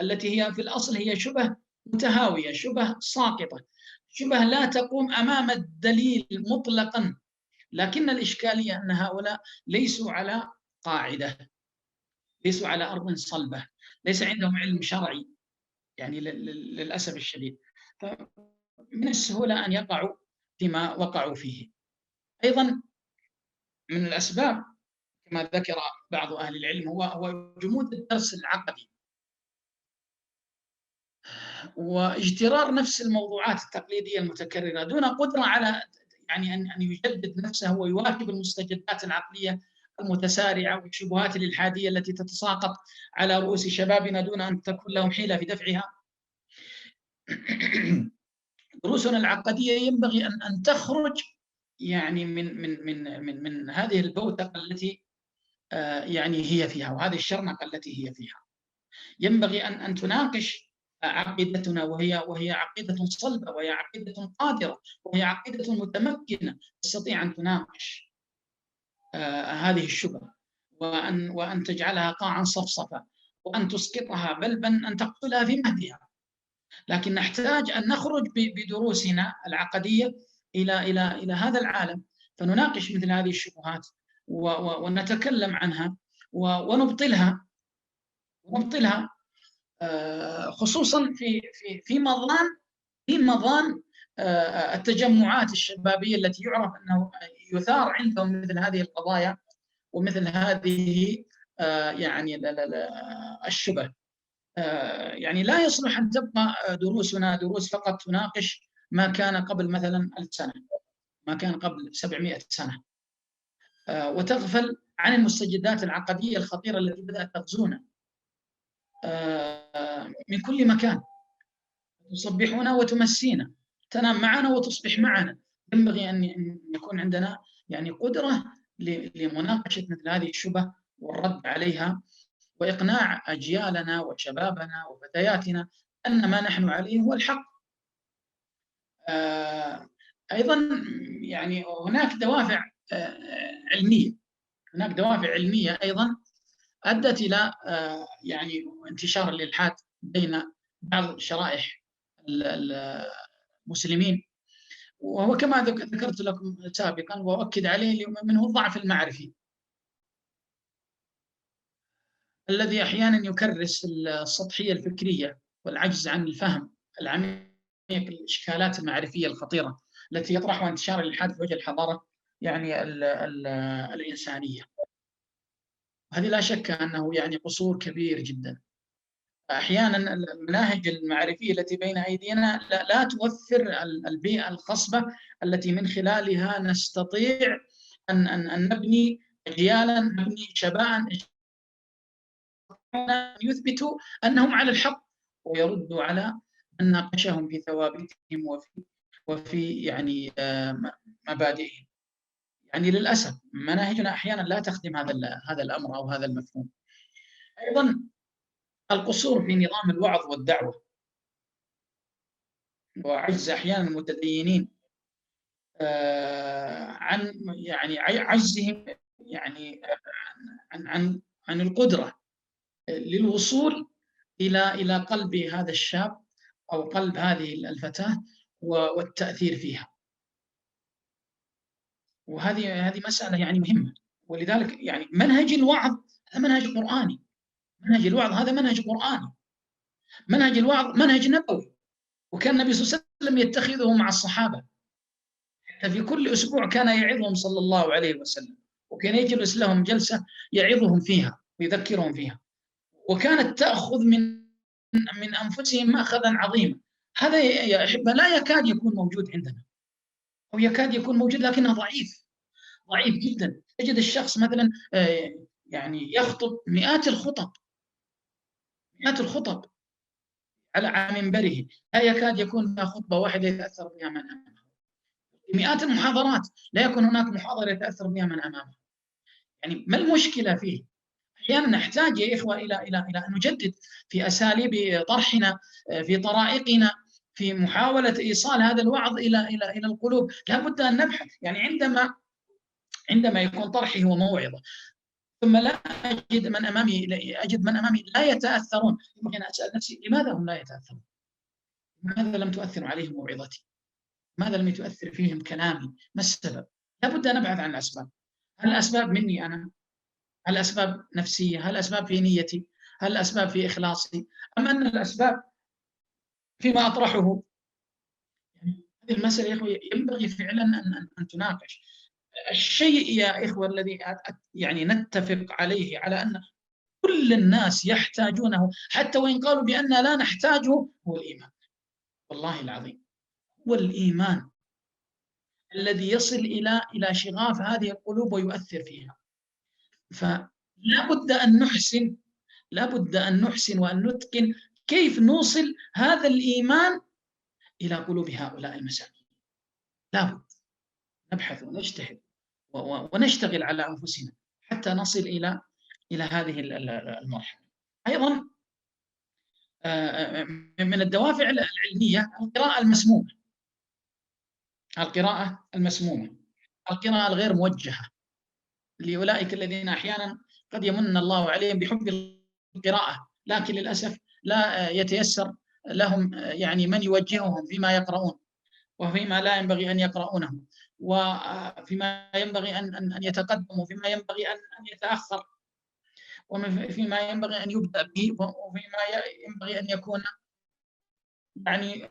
التي هي في الأصل هي شبه متهاوية، شبه ساقطة، شبه لا تقوم أمام الدليل مطلقا. لكن الإشكالية أن هؤلاء ليسوا على قاعدة، ليسوا على أرض صلبة، ليس عندهم علم شرعي، يعني للأسف الشديد، فمن السهولة أن يقعوا فيما وقعوا فيه. أيضا من الأسباب كما ذكر بعض أهل العلم هو جمود الدرس العقدي. واجترار نفس الموضوعات التقليدية المتكررة دون قدرة على يعني أن يجدد نفسه ويواكب المستجدات العقلية المتسارعة والشبهات الإلحادية التي تتساقط على رؤوس شبابنا دون أن تكون لهم حيلة في دفعها. دروسنا العقدية ينبغي أن تخرج يعني من هذه البوتقة التي يعني هي فيها، وهذه الشرنقة التي هي فيها. ينبغي أن تناقش عقيدتنا، وهي عقيدة صلبة، وهي عقيدة قادرة، وهي عقيدة متمكنة تستطيع أن تناقش هذه الشبهة، وأن تجعلها قاعا صفصفا، وأن تسقطها، بل أن تقتلها في مهدها. لكن نحتاج أن نخرج بدروسنا العقدية إلى هذا العالم، فنناقش مثل هذه الشبهات ونتكلم عنها ونبطلها خصوصا في مظان التجمعات الشبابية التي يعرف أنه يثار عندهم مثل هذه القضايا ومثل هذه يعني الشبه. يعني لا يصلح أن تبقى دروسنا دروس فقط تناقش ما كان قبل مثلا 1000 سنة، ما كان قبل 700 سنة، وتغفل عن المستجدات العقدية الخطيرة التي بدأت تغزونا من كل مكان، تصبحنا وتمسينا، تنام معنا وتصبح معنا. ينبغي أن يكون عندنا يعني قدرة لمناقشة مثل هذه الشبه والرد عليها، وإقناع أجيالنا وشبابنا وفتياتنا أن ما نحن عليه هو الحق. أيضا يعني هناك دوافع علمية، أيضا أدت إلى يعني انتشار الإلحاد بين بعض شرائح المسلمين، وهو كما ذكرت لكم سابقا وأؤكد عليه منه الضعف المعرفي الذي أحيانا يكرس السطحية الفكرية والعجز عن الفهم العميق الإشكالات المعرفية الخطيرة التي يطرحها انتشار الإلحاد في وجه الحضارة يعني الإنسانية. هذه لا شك أنه يعني قصور كبير جدا. أحيانا المناهج المعرفية التي بين أيدينا لا توفر البيئة الخصبة التي من خلالها نستطيع أن نبني أجيالا، نبني شبابا يثبتوا أنهم على الحق ويردوا على من ناقشهم في ثوابتهم وفي يعني مبادئهم. يعني للأسف مناهجنا أحيانا لا تخدم هذا الأمر أو هذا المفهوم. أيضا القصور في نظام الوعظ والدعوة، وعجز أحيانا المتدينين عن يعني عجزهم يعني عن القدرة للوصول إلى قلب هذا الشاب أو قلب هذه الفتاة والتأثير فيها. وهذه مسألة يعني مهمة. ولذلك يعني منهج الوعظ هذا منهج قرآني، منهج الوعظ هذا منهج قرآني، منهج الوعظ منهج نبوي، وكان النبي صلى الله عليه وسلم يتخذه مع الصحابة. حتى في كل أسبوع كان يعظهم صلى الله عليه وسلم، وكان يجلس لهم جلسة يعظهم فيها ويذكرهم فيها، وكانت تأخذ من أنفسهم مأخذا عظيما. هذا يا أحبة لا يكاد يكون موجود عندنا، أو يكاد يكون موجود لكنه ضعيف جدا. تجد الشخص مثلا يعني يخطب مئات الخطب على منبره، لا يكاد يكون لها خطبة واحدة يتأثر بها من أمامه. مئات المحاضرات لا يكون هناك محاضرة يتأثر بها من أمامه. يعني ما المشكلة فيه؟ أحيانا نحتاج يا إخوة إلى أن نجدد في أساليب طرحنا، في طرائقنا، في محاولة إيصال هذا الوعظ إلى القلوب. لا بد أن نبحث. يعني عندما يكون طرحي هو موعظة ثم لا أجد من أمامي لا يتأثرون، يمكن أن أسأل نفسي لماذا هم لا يتأثرون؟ لماذا لم تؤثر عليهم موعظتي؟ لماذا لم تؤثر فيهم كلامي؟ ما السبب؟ لا بد أن نبحث عن الأسباب. هل الأسباب مني أنا؟ هل الأسباب نفسية؟ هل الأسباب في نيتي؟ هل الأسباب في إخلاصي؟ أم أن الأسباب فيما أطرحه؟ هذه المسألة يا إخوة ينبغي فعلا أن تناقش. الشيء يا إخوة الذي يعني نتفق عليه على أن كل الناس يحتاجونه، حتى وإن قالوا بأننا لا نحتاجه، هو الإيمان. والله العظيم هو الإيمان الذي يصل إلى شغاف هذه القلوب ويؤثر فيها. فلا بد أن نحسن، لا بد أن نحسن وأن نتقن كيف نوصل هذا الإيمان إلى قلوب هؤلاء المساكين. لا بد نبحث ونجتهد ونشتغل على أنفسنا حتى نصل إلى هذه المرحلة. أيضا من الدوافع العلمية القراءة المسمومة، القراءة المسمومة، القراءة الغير موجهة لأولئك الذين أحيانا قد يمن الله عليهم بحب القراءة، لكن للأسف لا يتيسر لهم يعني من يوجههم فيما يقرؤون وفيما لا ينبغي أن يقرؤونه، وفيما ينبغي أن يتقدموا، وفيما ينبغي أن يتأخر، وفيما ينبغي أن يبدأ به، وفيما ينبغي أن يكون يعني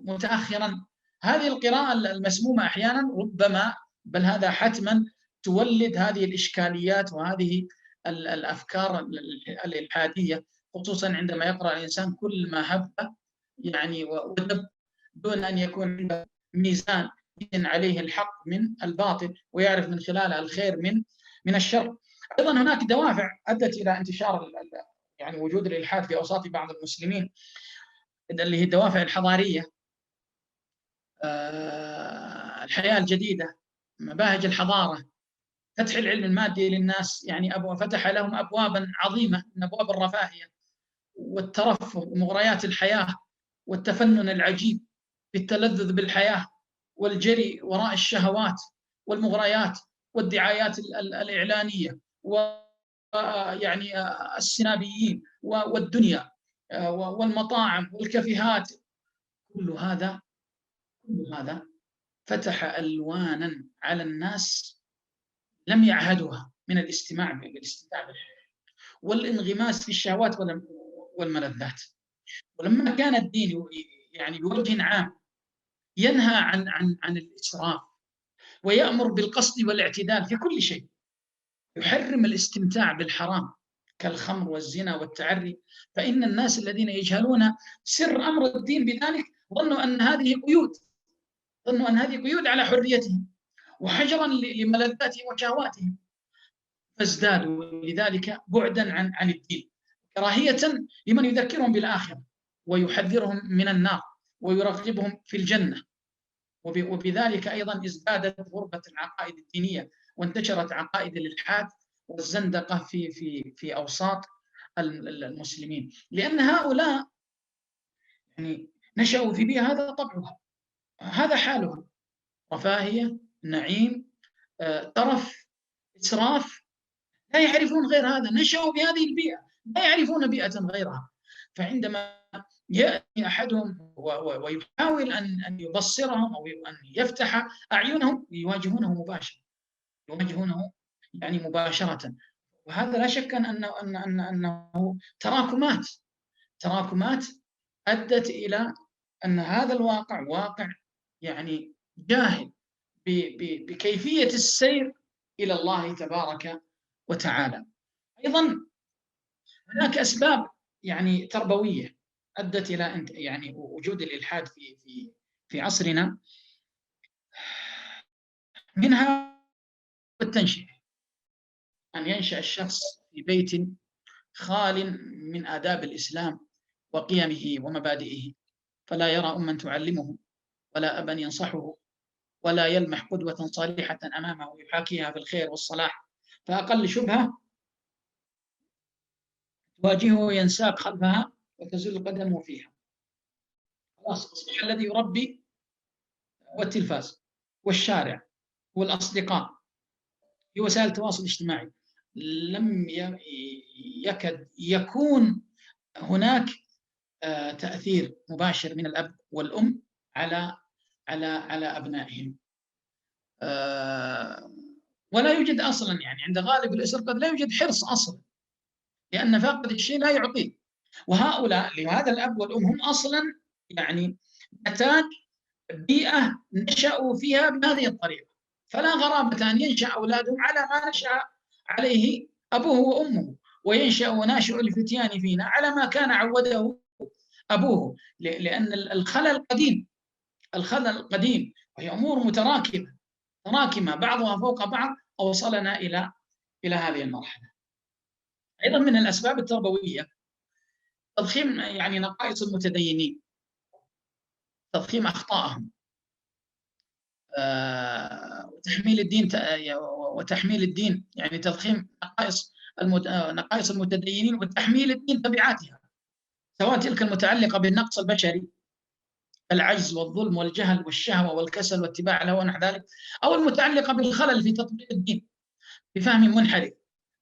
متأخرا. هذه القراءة المسمومة أحيانا ربما بل هذا حتما تولد هذه الإشكاليات وهذه الأفكار الإلحادية، خصوصا عندما يقرأ الإنسان كل ما هب يعني ودب دون أن يكون عنده ميزان عليه الحق من الباطل ويعرف من خلالها الخير من الشر. أيضا هناك دوافع أدت إلى انتشار يعني وجود الإلحاد في أوساط بعض المسلمين، اللي هي الدوافع الحضارية، الحياة الجديدة، مباهج الحضارة، فتح العلم المادي للناس، يعني فتح لهم أبوابا عظيمة من أبواب الرفاهية والترفه ومغريات الحياة والتفنن العجيب بالتلذذ بالحياة والجري وراء الشهوات والمغريات والدعايات الإعلانية ويعني السنابيين والدنيا والمطاعم والكافيهات. كل هذا فتح ألوانا على الناس لم يعهدوها من الاستماع بالحياة والانغماس في الشهوات والملذات. ولما كان الدين يعني بوجه عام ينهى عن الإسراف ويأمر بالقصد والاعتدال في كل شيء، يحرم الاستمتاع بالحرام كالخمر والزنا والتعري، فإن الناس الذين يجهلون سر أمر الدين بذلك ظنوا أن هذه قيود على حريتهم وحجرا لملذاتهم وشهواتهم، فازدادوا لذلك بعدا عن الدين، كراهية لمن يذكرهم بالآخرة ويحذرهم من النار ويرغبهم في الجنة. وبذلك أيضا ازدادت غربة العقائد الدينية وانتشرت عقائد الإلحاد والزندقة في أوساط المسلمين، لأن هؤلاء يعني نشأوا في بيئة هذا طبعها، هذا حالها، رفاهية، نعيم، ترف، إسراف، لا يعرفون غير هذا، نشأوا بهذه البيئة لا يعرفون بيئة غيرها. فعندما يأتي أحدهم ويحاول أن يبصرهم أو أن يفتح أعينهم يواجهونه يعني مباشرة. وهذا لا شك أنه تراكمات أدت إلى أن هذا الواقع واقع يعني جاهل بكيفية السير إلى الله تبارك وتعالى. أيضا هناك أسباب يعني تربوية أدت إلى يعني وجود الإلحاد في عصرنا، منها التنشئة، أن ينشأ الشخص في بيت خال من آداب الإسلام وقيمه ومبادئه، فلا يرى أما تعلمه ولا أبا ينصحه ولا يلمح قدوة صالحة أمامه يحاكيها في الخير والصلاح، فأقل شبهة تواجهه ينساق خلفها وتزل قدمه فيها. خلاص أصبح الذي يربي والتلفاز والشارع والأصدقاء في وسائل التواصل الاجتماعي، لم يكد يكون هناك تأثير مباشر من الأب والأم على أبنائهم، ولا يوجد أصلا يعني عند غالب الأسر قد لا يوجد حرص أصلا، لأن فاقد الشيء لا يعطيه. وهؤلاء لهذا الأب والأم هم أصلا يعني نتاج بيئة نشأوا فيها بهذه الطريقة، فلا غرابة أن ينشأ أولادهم على ما نشأ عليه أبوه وأمه، وينشأ ناشئ الفتيان فينا على ما كان عوده أبوه، لأن الخلل قديم، الخلل قديم، وهي أمور متراكمة بعضها فوق بعض أوصلنا إلى هذه المرحلة. أيضا من الأسباب التربوية تضخيم يعني نقائص المتدينين، تضخيم أخطائهم، وتحميل الدين يعني تضخيم نقائص المتدينين وتحميل الدين تبعاتها، سواء تلك المتعلقة بالنقص البشري، العجز والظلم والجهل والشهوة والكسل واتباع الهوى ونحو ذلك، أو المتعلقة بالخلل في تطبيق الدين بفهم منحرف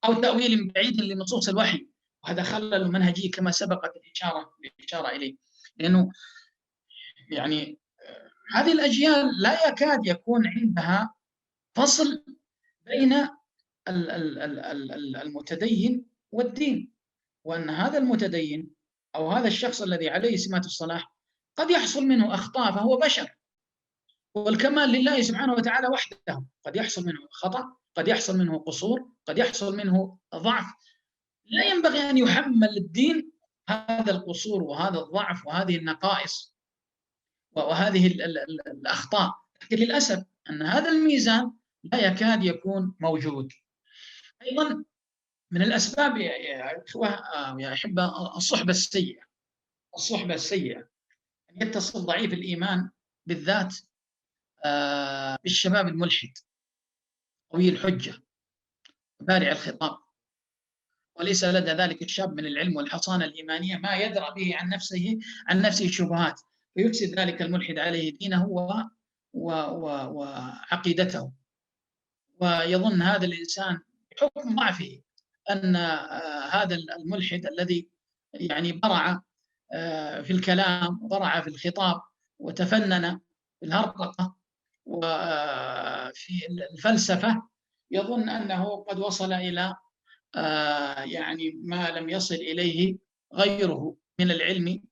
أو تأويل بعيد لنصوص الوحي، وهذا خلل منهجي كما سبقت الإشارة إليه. لأنه يعني هذه الأجيال لا يكاد يكون عندها فصل بين المتدين والدين، وأن هذا المتدين أو هذا الشخص الذي عليه سمات الصلاح قد يحصل منه أخطاء، فهو بشر، والكمال لله سبحانه وتعالى وحده، قد يحصل منه خطأ، قد يحصل منه قصور، قد يحصل منه ضعف، لا ينبغي أن يحمل الدين هذا القصور وهذا الضعف وهذه النقائص وهذه الأخطاء. لكن للأسف أن هذا الميزان لا يكاد يكون موجود. أيضا من الأسباب يا إخوة يا أحبة الصحبة السيئة، أن يتصل ضعيف الإيمان بالذات بالشباب الملحد قوي الحجة بارع الخطاب، وليس لدى ذلك الشاب من العلم والحصانة الإيمانية ما يدرأ به عن نفسه شبهات، فيفسد ذلك الملحد عليه دينه وعقيدته، ويظن هذا الإنسان بحكم ضعفه أن هذا الملحد الذي يعني برع في الكلام وبرع في الخطاب وتفنن في الهرطقة وفي الفلسفة، يظن أنه قد وصل إلى يعني ما لم يصل إليه غيره من العلم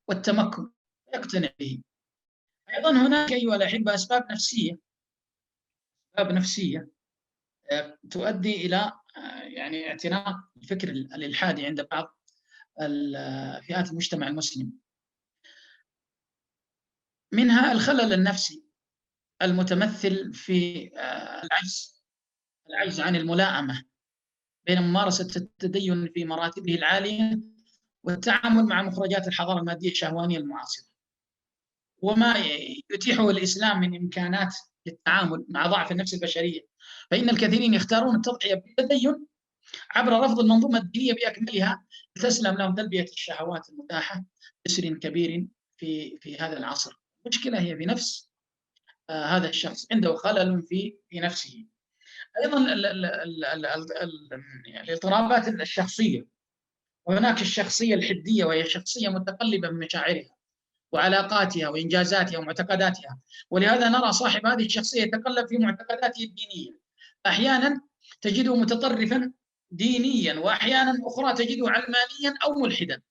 والتمكن، يقتنع به. أيضا هناك أيها الأحبة أسباب نفسية تؤدي إلى يعني اعتناق الفكر الإلحادي عند بعض فئات المجتمع المسلم، منها الخلل النفسي المتمثل في العجز عن الملائمة بين ممارسة التدين في مراتبه العالية والتعامل مع مخرجات الحضارة المادية الشهوانية المعاصرة، وما يتيحه الإسلام من إمكانات للتعامل مع ضعف النفس البشرية. فإن الكثيرين يختارون التضحية بالتدين عبر رفض المنظومة الدينية بأكملها لتسلم لهم تلبية الشهوات المتاحة بسر كبير في هذا العصر. المشكلة هي في نفس هذا الشخص، عنده خلل في نفسه. أيضا الاضطرابات الشخصية، وهناك الشخصية الحدية وهي شخصية متقلبة بمشاعرها وعلاقاتها وإنجازاتها ومعتقداتها، ولهذا نرى صاحب هذه الشخصية يتقلب في معتقداته الدينية، أحيانا تجده متطرفا دينيا وأحيانا أخرى تجده علمانيا أو ملحدا.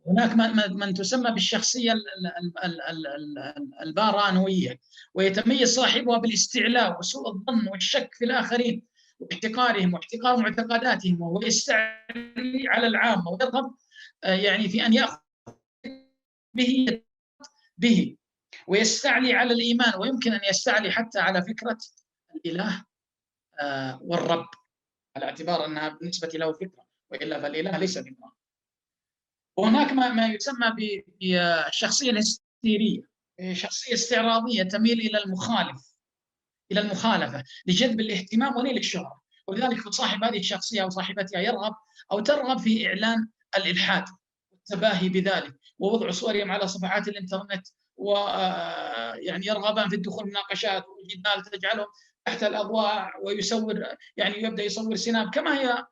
هناك من تسمى بالشخصية البارانوية، ويتميز صاحبها بالاستعلاء وسوء الظن والشك في الآخرين واحتقارهم واحتقار معتقداتهم، وهو يستعلي على العامة ويرغب يعني في أن يأخذ به ويستعلي على الإيمان، ويمكن أن يستعلي حتى على فكرة الإله والرب، على اعتبار أنها بالنسبة له فكرة، وإلا فالإله ليس فكرة. وهناك ما يسمى بالشخصية الهستيرية، شخصية استعراضية تميل إلى المخالفة لجذب الاهتمام ونيل الشهرة، ولذلك صاحب هذه الشخصية أو صاحبتها يرغب أو ترغب في إعلان الإلحاد والتباهي بذلك ووضع صورهم على صفحات الإنترنت، ويعني يرغبان في الدخول مناقشات وجدال تجعلهم تحت الأضواء، ويصور يعني يبدأ يصور سناب، كما هي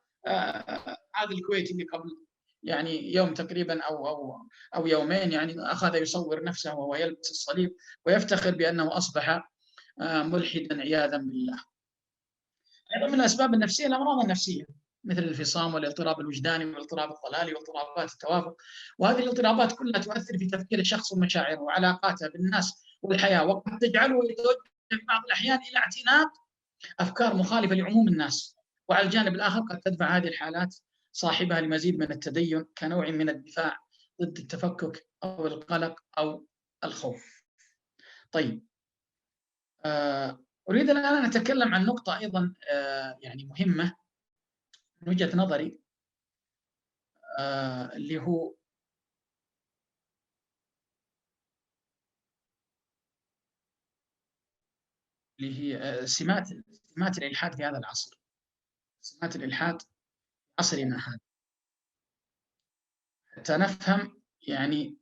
هذا الكويتي اللي قبل يعني يوم تقريبا أو يومين يعني أخذ يصور نفسه وهو يلبس الصليب ويفتخر بأنه أصبح ملحدا عياذا بالله. أيضا من الأسباب النفسية الأمراض النفسية مثل الانفصام والاضطراب الوجداني والاضطراب الضلالي واضطرابات التوافق، وهذه الاضطرابات كلها تؤثر في تفكير الشخص ومشاعره وعلاقاته بالناس والحياة، وقد تجعله يتوجه في بعض الأحيان إلى اعتناق أفكار مخالفة لعموم الناس. وعلى الجانب الآخر قد تدفع هذه الحالات صاحبها لمزيد من التدين كنوع من الدفاع ضد التفكك أو القلق أو الخوف. طيب، أريد الآن أن أتكلم عن نقطة أيضا يعني مهمة من وجهة نظري، اللي هي سمات الإلحاد في هذا العصر، سمات الإلحاد في عصرنا هذا، حتى نفهم يعني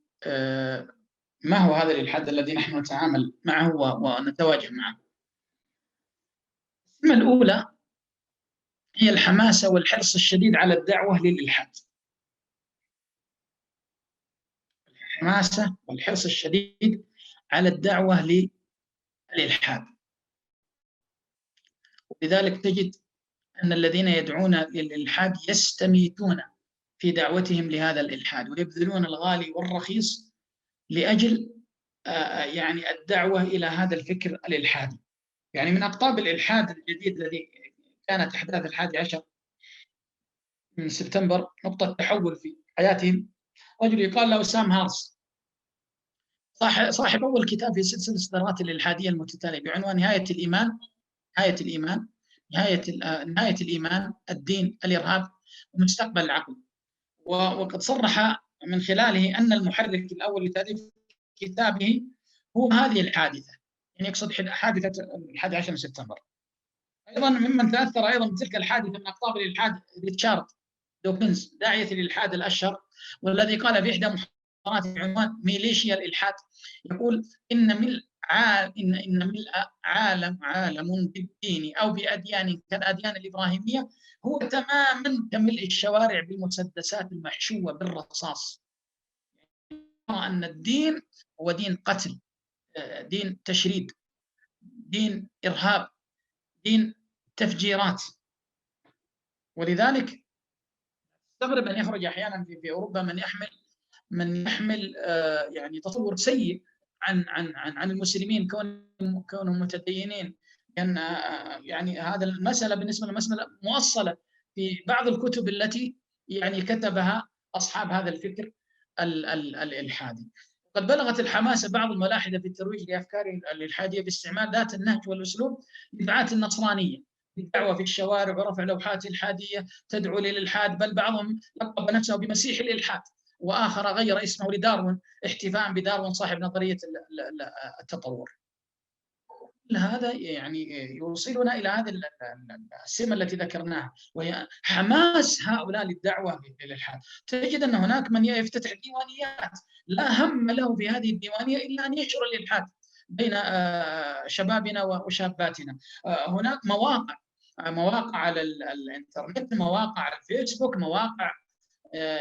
ما هو هذا الإلحاد الذي نحن نتعامل معه ونتواجه معه. السمة الأولى هي الحماسة والحرص الشديد على الدعوة للإلحاد. الحماسة والحرص الشديد على الدعوة للإلحاد. ولذلك تجد أن الذين يدعون للإلحاد يستميتون في دعوتهم لهذا الإلحاد، ويبذلون الغالي والرخيص لأجل يعني الدعوة إلى هذا الفكر الإلحادي. يعني من أقطاب الإلحاد الجديد الذي كانت أحداث 11 من سبتمبر نقطة تحول في حياتهم، رجل يقال له سام هارس، صاحب أول كتاب في سلسلة إصدارات الإلحادية المتتالية بعنوان نهاية الإيمان، نهاية الإيمان، نهاية الإيمان، الدين، الإرهاب، ومستقبل العقل. وقد صرح من خلاله أن المحرك الأول لتأليف كتابه هو هذه الحادثة، يعني يقصد حادثة 11 سبتمبر. أيضا ممن تأثر أيضا بتلك الحادثة من أقطاب الإلحاد ريتشارد دوكنز، داعية الإلحاد الأشهر، والذي قال في إحدى محاضراته بعنوان ميليشيا الإلحاد، يقول إن ملء عالم بالدين أو بأديان كالأديان الإبراهيمية هو تماما كملء الشوارع بالمسدسات المحشوة بالرصاص. أن الدين هو دين قتل، دين تشريد، دين إرهاب، دين تفجيرات. ولذلك استغرب أن يخرج أحيانا في أوروبا من يحمل يعني تصور سيء عن المسلمين كونهم متدينين، لأن يعني هذا المسألة بالنسبة للمسألة مؤصلة في بعض الكتب التي يعني كتبها أصحاب هذا الفكر الإلحادي. قد بلغت الحماسة بعض الملاحدة في الترويج لأفكار الإلحادية باستعمال ذات النهج والأسلوب لدعاة النصرانية بالدعوة في الشوارع ورفع لوحات إلحادية تدعو للإلحاد، بل بعضهم لقب نفسه بمسيح الإلحاد، وآخر غير اسمه لداروين احتفاء بداروين صاحب نظرية التطور. هذا يعني يوصلنا إلى هذه السمة التي ذكرناها، وهي حماس هؤلاء للدعوة للإلحاد. تجد أن هناك من يفتتح ديوانيات لا هم له في هذه الديوانية إلا أن ينشر الإلحاد بين شبابنا وشاباتنا. هناك مواقع على الإنترنت، مواقع على الفيسبوك، مواقع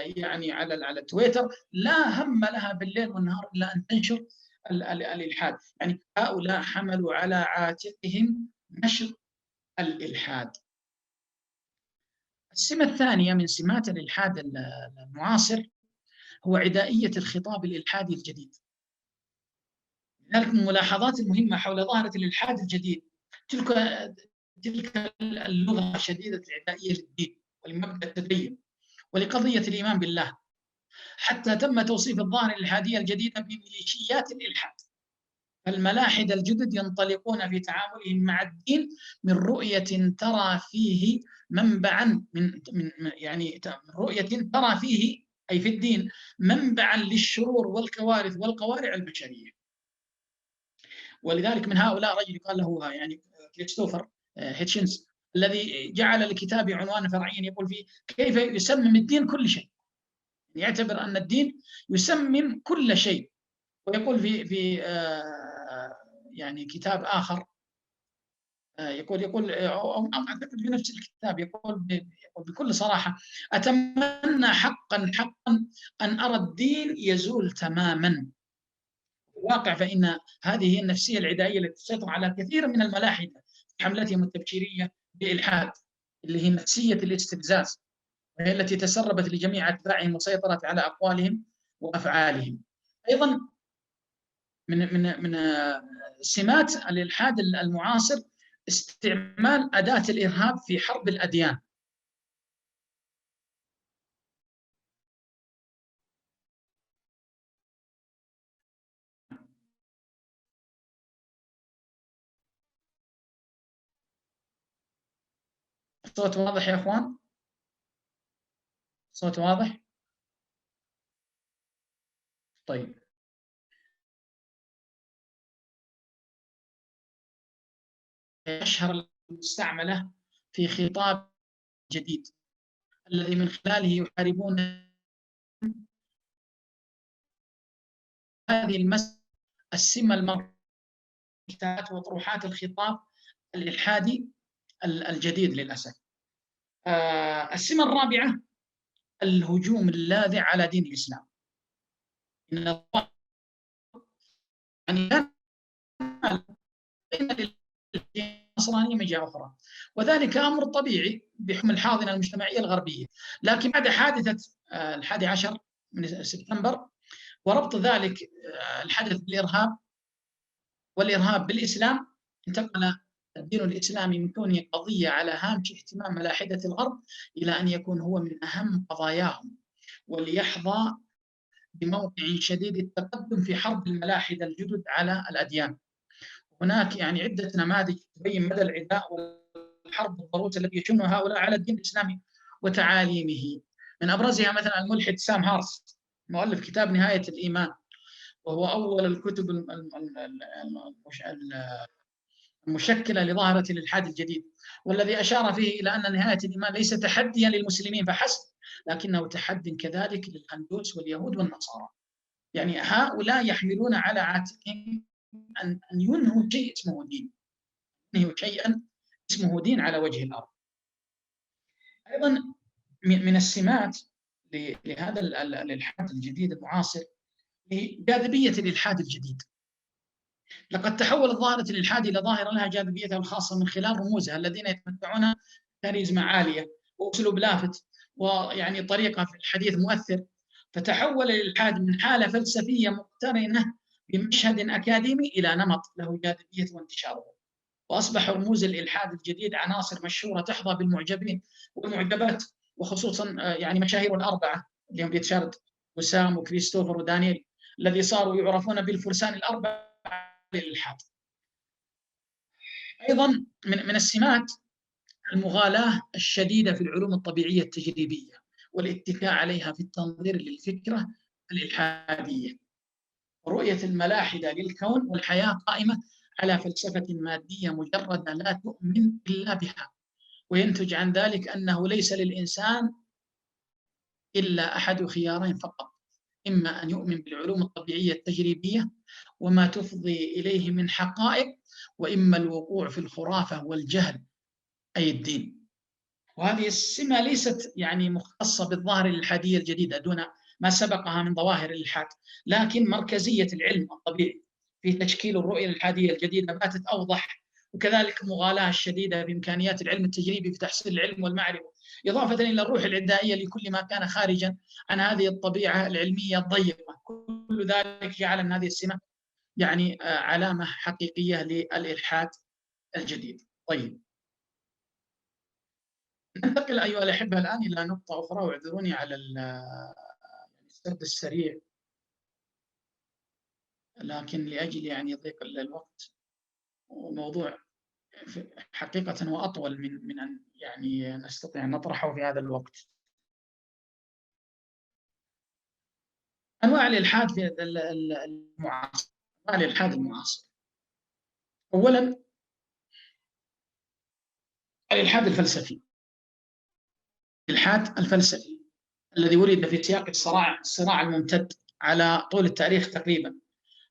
يعني على تويتر لا هم لها بالليل والنهار إلا أن تنشر الإلحاد. يعني هؤلاء حملوا على عاتقهم نشر الإلحاد. السمة الثانية من سمات الإلحاد المعاصر هو عدائية الخطاب الإلحادي الجديد. لذلك من الملاحظات المهمة حول ظاهرة الإلحاد الجديد تلك اللغة شديدة العدائية للدين ولمبدأ التدين ولقضية الإيمان بالله، حتى تم توصيف الظاهرة الإلحادية الجديدة بميليشيات الإلحاد. الملاحدة الجدد ينطلقون في تعاملهم مع الدين من رؤية ترى فيه منبعا يعني رؤية ترى فيه أي في الدين منبعا للشرور والكوارث والقوارع البشرية. ولذلك من هؤلاء رجل يقال له يعني كريستوفر هيتشنز، الذي جعل لكتابه عنوانا فرعيا يقول فيه كيف يسمم الدين كل شيء، يعتبر أن الدين يسمم كل شيء. ويقول في يعني كتاب آخر يقول أو أعتقد في نفس الكتاب يقول بكل صراحة أتمنى حقا أن أرى الدين يزول تماما. واقع فإن هذه هي النفسية العدائية التي تسيطر على كثير من الملاحدة في حملتهم التبشيرية بالإلحاد، اللي هي نفسية الاستفزاز، وهي التي تسربت لجميع أتباعهم وسيطرت على أقوالهم وأفعالهم. أيضا من سمات الإلحاد المعاصر استعمال أداة الإرهاب في حرب الأديان. الصوت واضح يا أخوان؟ الصوت واضح؟ طيب. أشهر المستعملة في خطاب جديد الذي من خلاله يحاربون هذه المسألة، السمة المركزية وطروحات الخطاب الإلحادي الجديد للأسف. السمة الرابعة الهجوم اللاذع على دين الإسلام. إن الله يعني النصرانية من جهة أخرى، وذلك أمر طبيعي بحكم الحاضنة المجتمعية الغربية. لكن بعد حادثة 11 من سبتمبر وربط ذلك الحدث بالإرهاب والإرهاب بالإسلام، انتقل الدين الإسلامي من كونه قضية على هامش اهتمام ملاحدة الغرب إلى أن يكون هو من أهم قضاياهم، وليحظى بموقع شديد التقدم في حرب الملاحدة الجدد على الأديان. هناك يعني عدة نماذج تبين مدى العداء والحرب والضروس التي يشنها هؤلاء على الدين الإسلامي وتعاليمه. من أبرزها مثلا الملحد سام هارس، مؤلف كتاب نهاية الإيمان، وهو أول الكتب المشكلة لظاهرة الإلحاد الجديد، والذي أشار فيه إلى أن نهاية الإيمان ليس تحديا للمسلمين فحسب، لكنه تحد كذلك للهندوس واليهود والنصارى. يعني هؤلاء يحملون على عاتقهم أن ينهوا شيء اسمه دين، ينهوا شيئا اسمه دين على وجه الأرض. أيضا من السمات لهذا الإلحاد الجديد المعاصر جاذبية الإلحاد الجديد. لقد تحولت ظاهرة الإلحاد إلى ظاهرة لها جاذبيتها الخاصة من خلال رموزها الذين يتمتعون كاريزما عالية وأسلوب لافت ويعني طريقة في الحديث مؤثر، فتحول الإلحاد من حالة فلسفية مقترنة بمشهد أكاديمي إلى نمط له جاذبية وانتشاره، وأصبح رموز الإلحاد الجديد عناصر مشهورة تحظى بالمعجبين والمعجبات، وخصوصا يعني مشاهير الأربعة اللي هم ريتشارد وسام وكريستوفر ودانييل، الذي صاروا يعرفون بالفرسان الأربعة للإلحاد. أيضا من السمات المغالاة الشديدة في العلوم الطبيعية التجريبية والاتكاء عليها في التنظير للفكرة الإلحادية، ورؤية الملاحدة للكون والحياة قائمة على فلسفة مادية مجردة لا تؤمن إلا بها، وينتج عن ذلك أنه ليس للإنسان إلا أحد خيارين فقط: إما أن يؤمن بالعلوم الطبيعية التجريبية وما تفضي إليه من حقائق، وإما الوقوع في الخرافة والجهل أي الدين. وهذه السمة ليست يعني مختصة بالظاهرة الإلحادية الجديدة دون ما سبقها من ظواهر الإلحاد، لكن مركزية العلم الطبيعي في تشكيل الرؤية الإلحادية الجديدة باتت أوضح، وكذلك المغالاة الشديدة بإمكانيات العلم التجريبي في تحصيل العلم والمعرفة، إضافة إلى الروح العدائية لكل ما كان خارجا عن هذه الطبيعة العلمية الضيقة. كل ذلك جعل من هذه السمة يعني علامة حقيقية للإلحاد الجديد. طيب، ننتقل أيها الأحبة الآن إلى نقطة أخرى، واعذروني على السرد السريع، لكن لأجل يعني ضيق الوقت، وموضوع حقيقة هو أطول من أن يعني نستطيع أن نطرحه في هذا الوقت. أنواع الإلحاد في المعاصر. أنواع الإلحاد المعاصر: أولاً الإلحاد الفلسفي. الإلحاد الفلسفي الذي ولد في سياق الصراع الممتد على طول التاريخ تقريبا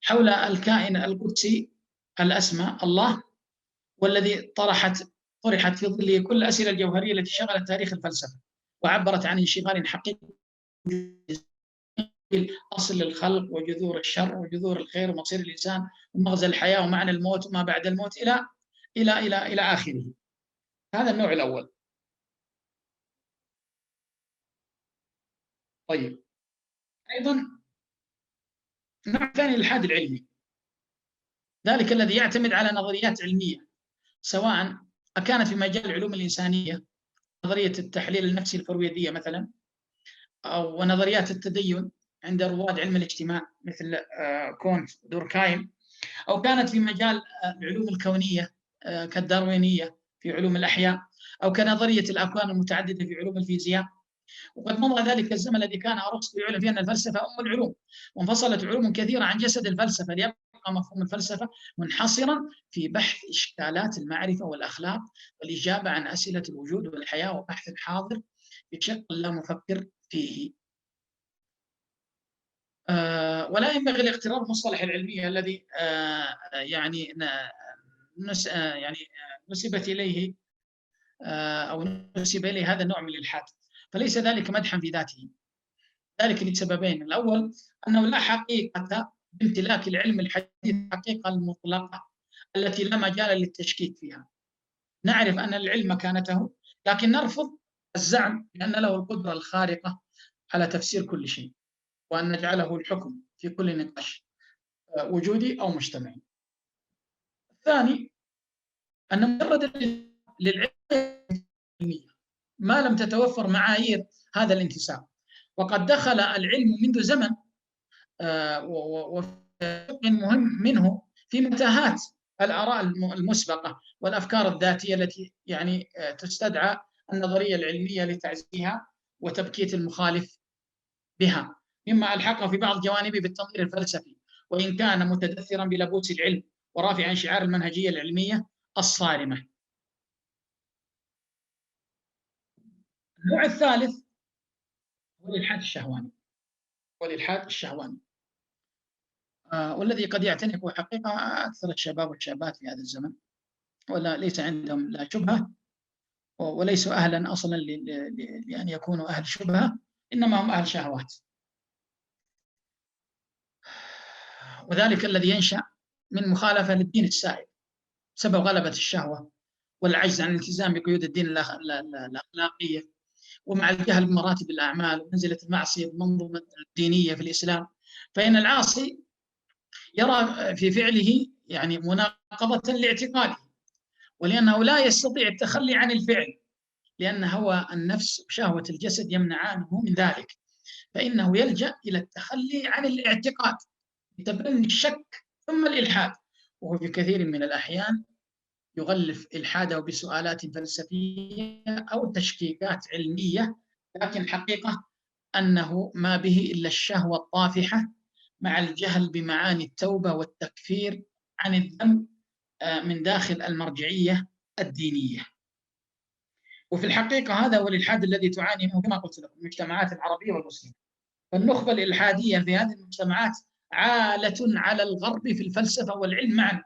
حول الكائن القدسي الأسمى الله، والذي طرحت في ظله كل الأسئلة الجوهرية التي شغلت تاريخ الفلسفة، وعبرت عن انشغال حقيقي أصل الخلق وجذور الشر وجذور الخير ومصير الإنسان ومغزى الحياة ومعنى الموت وما بعد الموت إلى آخره. هذا النوع الأول. طيب، أيضا النوع الثاني الإلحاد العلمي، ذلك الذي يعتمد على نظريات علمية، سواء كانت في مجال العلوم الإنسانية، نظرية التحليل النفسي الفرويدية مثلا، أو نظريات التدين عند رواد علم الاجتماع مثل كونت دوركايم، أو كانت في مجال العلوم الكونية كالداروينية في علوم الأحياء، أو كنظرية الأكوان المتعددة في علوم الفيزياء. وقد مضى ذلك الزمن الذي كان أرسطو يعلن فيه أن الفلسفة أم العلوم، وانفصلت علوم كثيرة عن جسد الفلسفة، ليبقى مفهوم الفلسفة منحصرا في بحث إشكالات المعرفة والأخلاق والإجابة عن أسئلة الوجود والحياة وبحث الحاضر بشكل لا مفكر فيه. ولا ينبغي الاغترار بالمصطلح العلمي الذي يعني نسبت إليه أو نسب إليه هذا النوع من الإلحاد، فليس ذلك مدحا في ذاته، ذلك لسببين. الأول أنه لا حقيقة بامتلاك العلم الحديث الحقيقة المطلقة التي لا مجال للتشكيك فيها. نعرف أن العلم مكانته، لكن نرفض الزعم بأن له القدرة الخارقة على تفسير كل شيء، وأن نجعله الحكم في كل نقاش وجودي أو مجتمعي. الثاني أن مجرد للعلم ما لم تتوفر معايير هذا الانتساب، وقد دخل العلم منذ زمن وجزء مهم منه في متاهات الآراء المسبقة والأفكار الذاتية التي يعني تستدعى النظرية العلمية لتعزيها وتبكيت المخالف بها، مما ألحقه في بعض جوانبه بالتنظير الفلسفي، وإن كان متدثرا بلبوس العلم ورافعا شعار المنهجية العلمية الصارمة. النوع الثالث هو الإلحاد الشهواني، والإلحاد الشهواني والذي قد يعتنق حقيقة أكثر الشباب والشابات في هذا الزمن، ولا ليس عندهم لا شبهة وليسوا أهلا أصلا لأن يكونوا أهل شبهة، إنما هم أهل شهوات. وذلك الذي ينشأ من مخالفة للدين السائد بسبب غلبة الشهوة والعجز عن الالتزام بقيود الدين الأخلاقية، ومع الجهل بمراتب الأعمال ومنزلة المعصية بالمنظومة الدينية في الإسلام، فإن العاصي يرى في فعله يعني مناقضة لاعتقاده، ولأنه لا يستطيع التخلي عن الفعل، لأن هوى النفس وشهوة الجسد يمنعانه من ذلك، فإنه يلجأ إلى التخلي عن الاعتقاد بتبني الشك ثم الإلحاد، وهو في كثير من الأحيان يغلف إلحاده بسؤالات فلسفية أو تشكيكات علمية، لكن حقيقة أنه ما به إلا الشهوة الطافحة مع الجهل بمعاني التوبة والتكفير عن الذنب من داخل المرجعية الدينية. وفي الحقيقة هذا هو الإلحاد الذي تعاني منه كما قلت لكم المجتمعات العربية والمسلمة. فالنخبة الإلحادية في هذه المجتمعات عالة على الغرب في الفلسفة والعلم معا.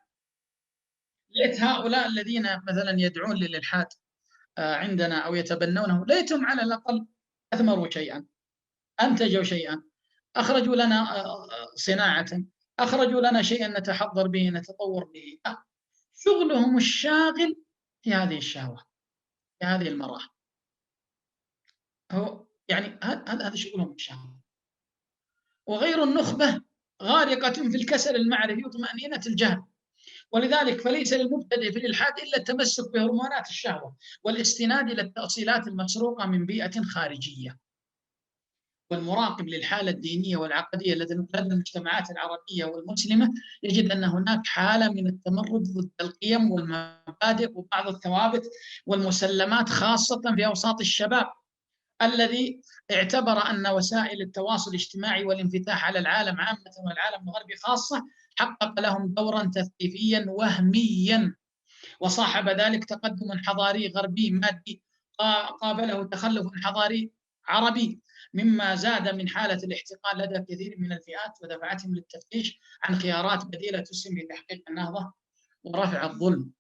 ليت هؤلاء الذين مثلا يدعون للإلحاد عندنا أو يتبنونه ليتهم على الأقل أثمروا شيئا، أنتجوا شيئا، أخرجوا لنا صناعة، أخرجوا لنا شيئا نتحضر به نتطور به. شغلهم الشاغل في هذه الشهوة، في هذه المراحل، هو يعني هذا شغلهم الشاغل. وغير النخبة غارقة في الكسل المعرفي وطمأنينة الجهل، ولذلك فليس للمبتدئ في الإلحاد إلا التمسك بهرمونات الشهوة والاستناد إلى التأصيلات المسروقة من بيئة خارجية. والمراقب للحالة الدينية والعقدية لدى المجتمعات العربية والمسلمة يجد أن هناك حالة من التمرد ضد القيم والمبادئ وبعض الثوابت والمسلمات، خاصة في أوساط الشباب الذي اعتبر أن وسائل التواصل الاجتماعي والانفتاح على العالم عامة والعالم الغربي خاصة حقق لهم دورا تثقيفيا وهميا، وصاحب ذلك تقدم حضاري غربي مادي قابله تخلف حضاري عربي، مما زاد من حالة الاحتقان لدى كثير من الفئات ودفعتهم للتفتيش عن خيارات بديلة تسهم بتحقيق النهضة ورفع الظلم.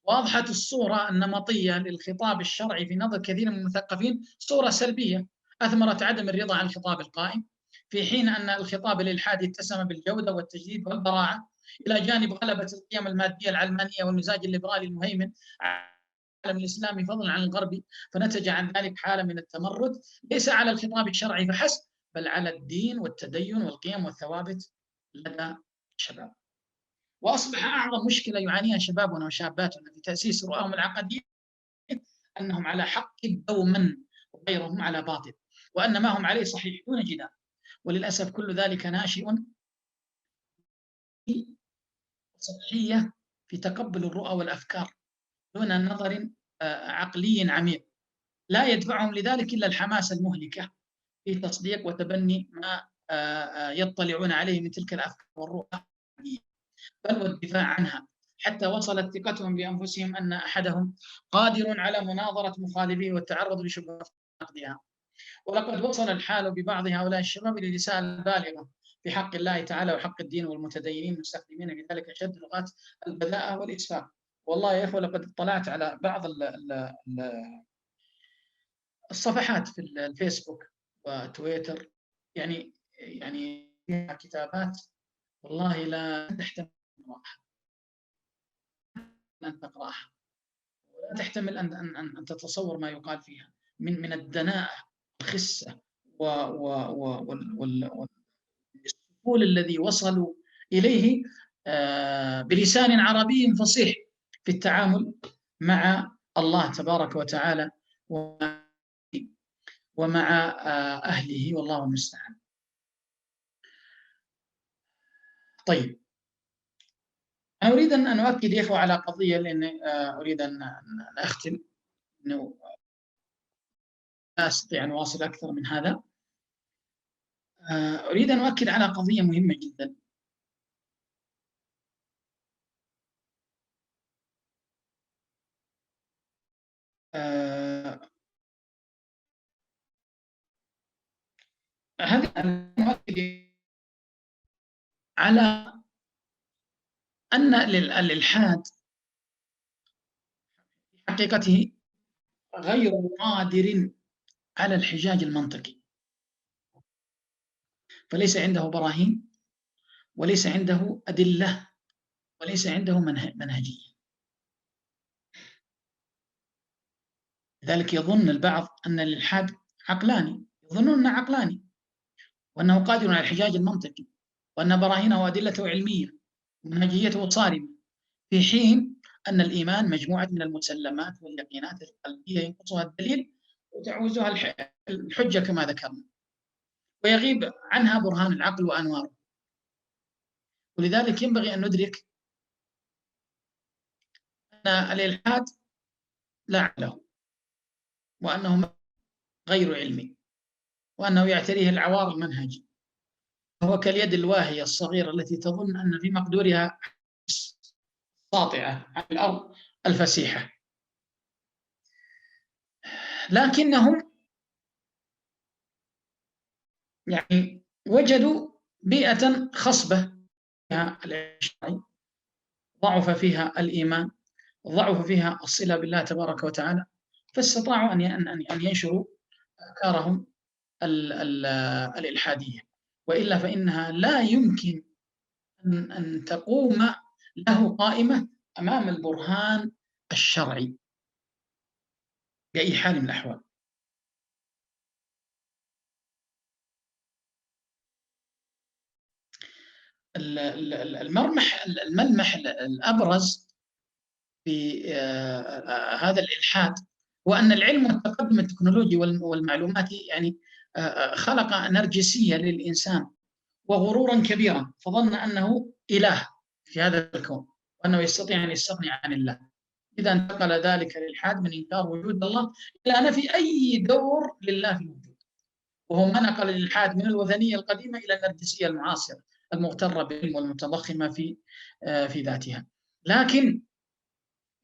وأضحت الصورة النمطية للخطاب الشرعي في نظر كثير من المثقفين صورة سلبية أثمرت عدم الرضا عن الخطاب القائم، في حين أن الخطاب الإلحادي اتسم بالجودة والتجديد والبراعة، إلى جانب غلبة القيم المادية العلمانية والمزاج الليبرالي المهيمن على العالم الإسلامي فضلا عن الغربي، فنتج عن ذلك حالة من التمرد ليس على الخطاب الشرعي فحسب، بل على الدين والتدين والقيم والثوابت لدى الشباب. وأصبح أعظم مشكلة يعانيها شبابنا وشاباتنا في تأسيس رؤاهم العقدية أنهم على حق دوما وغيرهم على باطل، وأن ما هم عليه صحيح دون جدال. وللأسف كل ذلك ناشئ سطحية في تقبل الرؤى والأفكار دون نظر عقلي عميق، لا يدفعهم لذلك إلا الحماس المهلكة في تصديق وتبني ما يطلعون عليه من تلك الأفكار والرؤى، بل والدفاع عنها، حتى وصلت ثقتهم بأنفسهم أن أحدهم قادر على مناظرة مخالفيه والتعرض لشبهات نقدها. ولقد وصل الحال ببعض هؤلاء الشباب إلى الرسالة البالغة في حق الله تعالى وحق الدين والمتدينين، مستخدمين في ذلك أشد لغات البذاءة والإسفاف. والله يا أخوة لقد اطلعت على بعض الصفحات في الفيسبوك وتويتر، يعني فيها كتابات والله لا تحتمل أن تقرأها، ولا تحتمل أن تتصور ما يقال فيها من الدناءة والخسة والسهول الذي وصلوا إليه بلسان عربي فصيح في التعامل مع الله تبارك وتعالى ومع أهله، والله المستعان. طيب، أنا أريد أن أؤكد يا إخوة على قضية، لأن أريد أن أختم، أنه لا أستطيع أن أواصل أكثر من هذا. أريد أن أؤكد على قضية مهمة جدا. هذا نؤكد على أن الإلحاد في حقيقته غير قادر على الحجاج المنطقي، فليس عنده براهين، وليس عنده أدلة، وليس عنده منهجية. لذلك يظن البعض أن الإلحاد عقلاني، يظنون أنه عقلاني وأنه قادر على الحجاج المنطقي، وأن براهينه وأدلته علمية ومنهجيته صارمة، في حين أن الإيمان مجموعة من المسلمات واليقينات القلبية ينقصها الدليل وتعوزها الحجة كما ذكرنا، ويغيب عنها برهان العقل وأنواره. ولذلك ينبغي أن ندرك أن الإلحاد لا عقل، وأنه غير علمي، وأنه يعتريه العوار المنهجي، هو كاليد الواهية الصغيرة التي تظن أن في مقدورها ساطعة على الأرض الفسيحة. لكنهم يعني وجدوا بيئة خصبة فيها الشرعي، ضعف فيها الإيمان، ضعف فيها الصلة بالله تبارك وتعالى، فاستطاعوا أن ينشروا أفكارهم الإلحادية، وإلا فإنها لا يمكن أن تقوم له قائمة أمام البرهان الشرعي بأي حال من الأحوال. الملمح الأبرز في هذا الإلحاد هو أن العلم والتقدم التكنولوجي والمعلوماتي يعني خلق نرجسية للإنسان وغرورا كبيرا، فظن أنه إله في هذا الكون، وأنه يستطيع أن يستغني عن الله. إذا انتقل ذلك للإلحاد من إنكار وجود الله إلى نفي أي دور لله في الوجود، وهو ما نقل الإلحاد من الوثنية القديمة إلى النرجسية المعاصرة المغترة بالعلم والمتضخمة في ذاتها. لكن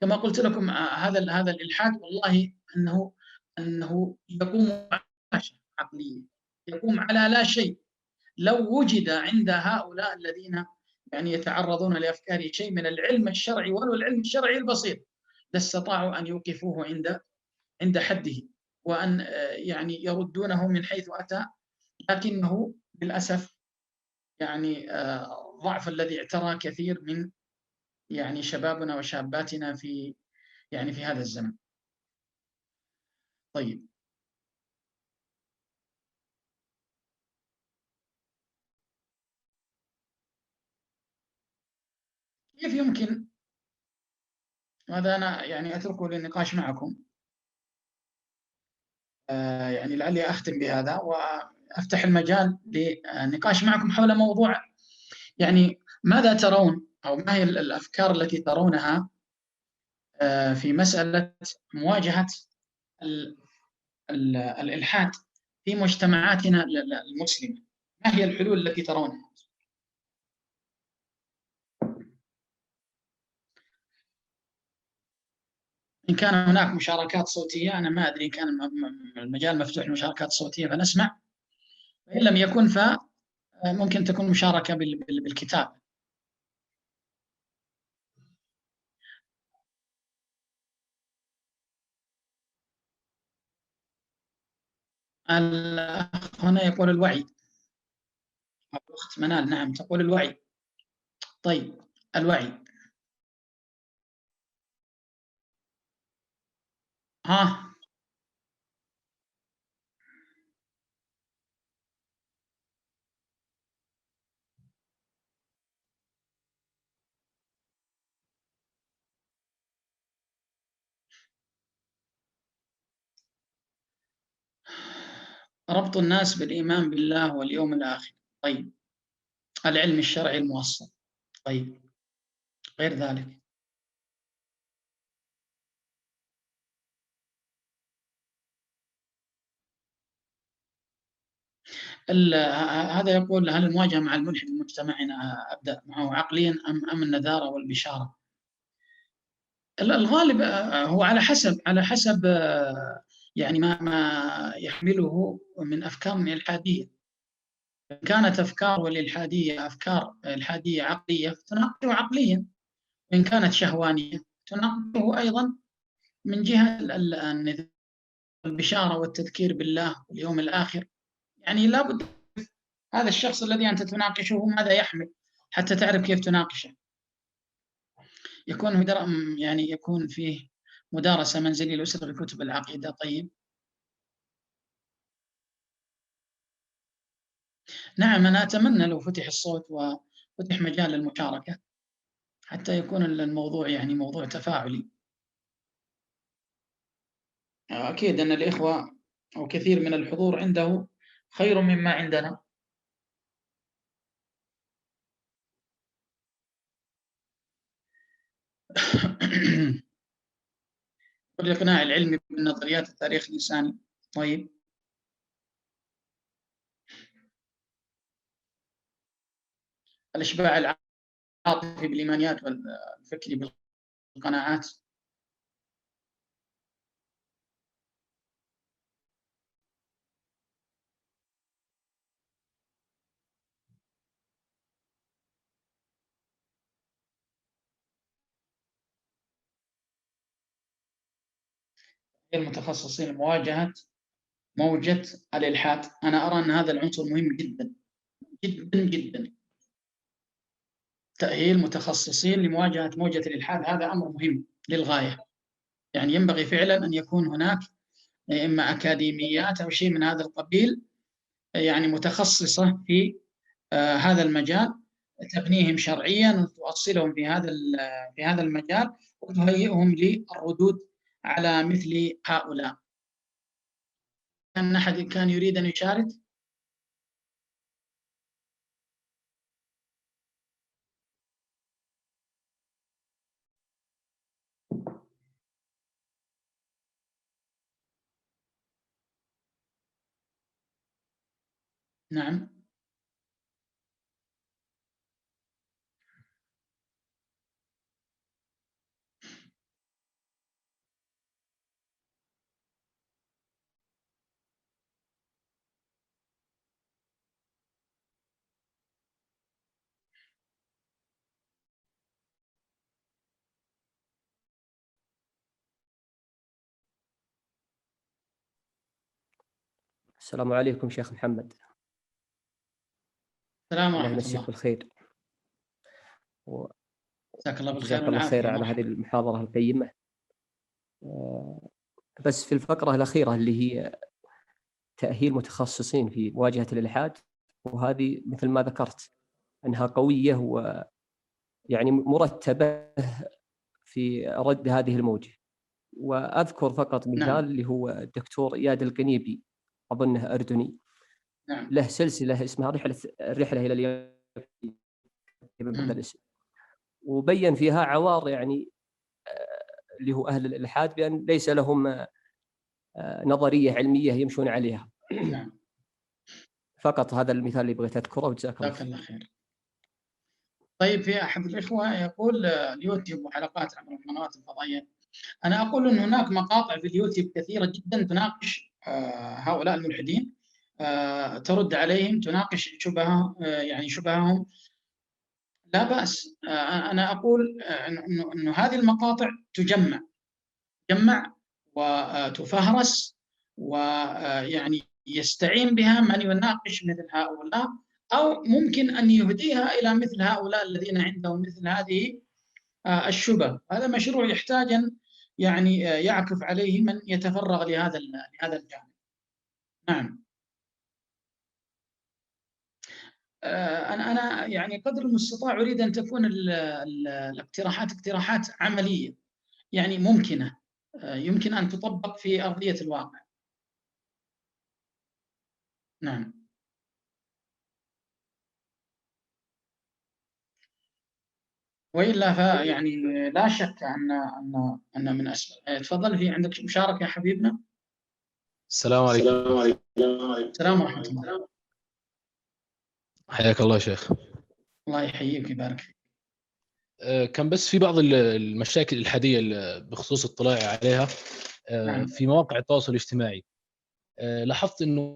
كما قلت لكم هذا الإلحاد والله أنه يقوم على شيء عقلي، يقوم على لا شيء. لو وجد عند هؤلاء الذين يعني يتعرضون لأفكار شيء من العلم الشرعي ولو العلم الشرعي البسيط، لاستطاعوا أن يوقفوه عند حده، وأن يعني يردونه من حيث أتى. لكنه للأسف يعني ضعف الذي اعترى كثير من يعني شبابنا وشاباتنا في هذا الزمن. طيب، كيف يمكن، وهذا أنا يعني أتركه للنقاش معكم، يعني لعلي أختم بهذا وأفتح المجال للنقاش معكم حول موضوع يعني ماذا ترون، أو ما هي الأفكار التي ترونها في مسألة مواجهة الإلحاد في مجتمعاتنا المسلمة، ما هي الحلول التي ترونها؟ إن كان هناك مشاركات صوتية، أنا ما أدري إن كان المجال مفتوح للمشاركات الصوتية فنسمع، وإن لم يكن فممكن تكون مشاركة بالكتاب. الأخ هنا يقول الوعي. أخت منال نعم تقول الوعي. طيب الوعي ربط الناس بالإيمان بالله واليوم الآخر. طيب العلم الشرعي الموصل. طيب غير ذلك. هذا يقول هل المواجهة مع الملحد المجتمعنا أبدأ معه عقليا أم النذارة والبشارة؟ الغالب هو على حسب يعني ما يحمله من أفكار إلحادية. إن كانت أفكار والإلحادية أفكار إلحادية عقلية تناقشه عقليا، وإن كانت شهوانية تناقشه أيضا من جهة البشارة والتذكير بالله واليوم الآخر. يعني لابد هذا الشخص الذي أنت تناقشه ماذا يحمل حتى تعرف كيف تناقشه. يكون فيه مدارسة منزلية لأسرة لكتب العقيدة. طيب نعم أنا أتمنى لو فتح الصوت وفتح مجال للمشاركة حتى يكون الموضوع يعني موضوع تفاعلي. أكيد أن الإخوة أو كثير من الحضور عنده خير مما عندنا. والإقناع العلمي بالنظريات التاريخ الإنساني. طيب الإشباع العاطفي بالإيمانيات والفكري بالقناعات. المتخصصين لمواجهة موجة الإلحاد. أنا أرى أن هذا العنصر مهم جدا جدا جدا. تأهيل متخصصين لمواجهة موجة الإلحاد هذا أمر مهم للغاية. يعني ينبغي فعلا أن يكون هناك إما أكاديميات أو شيء من هذا القبيل يعني متخصصة في هذا المجال، تبنيهم شرعيا وتؤصلهم في هذا المجال وتهيئهم للردود على مثل هؤلاء. كان أحد كان يريد أن يشارك؟ نعم.
السلام عليكم شيخ محمد.
السلام
الله
ورحمة
يمسيك
الله.
بالخير.
جزاك الله بالخير
جزاك الله
والعافية.
خير على هذه المحاضرة القيمة. بس في الفقرة الأخيرة اللي هي تأهيل متخصصين في مواجهة الإلحاد، وهذه مثل ما ذكرت أنها قوية ويعني مرتبة في رد هذه الموجة. وأذكر فقط مثال
نعم.
اللي هو الدكتور إياد القنيبي، أظنه أردني.
نعم.
له سلسلة اسمها الرحلة إلى اليمن بهذا الاسم، وبين فيها عوار يعني اللي هو أهل الإلحاد بأن ليس لهم نظرية علمية يمشون عليها.
نعم.
فقط هذا المثال اللي بغيت أذكره، وجزاك الله
جزاك الله خير. طيب، في أحد الإخوة يقول اليوتيوب وحلقات عبر القنوات الفضائية، أنا أقول أن هناك مقاطع في اليوتيوب كثيرة جدا تناقش هؤلاء الملحدين، ترد عليهم، تناقش شبههم. لا بأس. أنا أقول أنه هذه المقاطع تجمع وتفهرس، ويعني يستعين بها من يناقش مثل هؤلاء، أو ممكن أن يهديها إلى مثل هؤلاء الذين عندهم مثل هذه الشبه. هذا مشروع يحتاج أن يعكف عليه من يتفرغ لهذا الجانب. نعم. أنا قدر المستطاع أريد أن تكون الاقتراحات اقتراحات عملية، ممكنة، يمكن أن تطبق في أرضية الواقع. نعم. وإلا لا شك أن من أسباب. تفضل، في عندك مشاركة يا حبيبنا؟
السلام عليكم.
السلام ورحمة الله.
حياك الله شيخ.
الله يحييك ويبارك فيك.
كان بس في بعض المشاكل الإلحادية بخصوص اطلاعي عليها في مواقع التواصل الاجتماعي. لاحظت إنه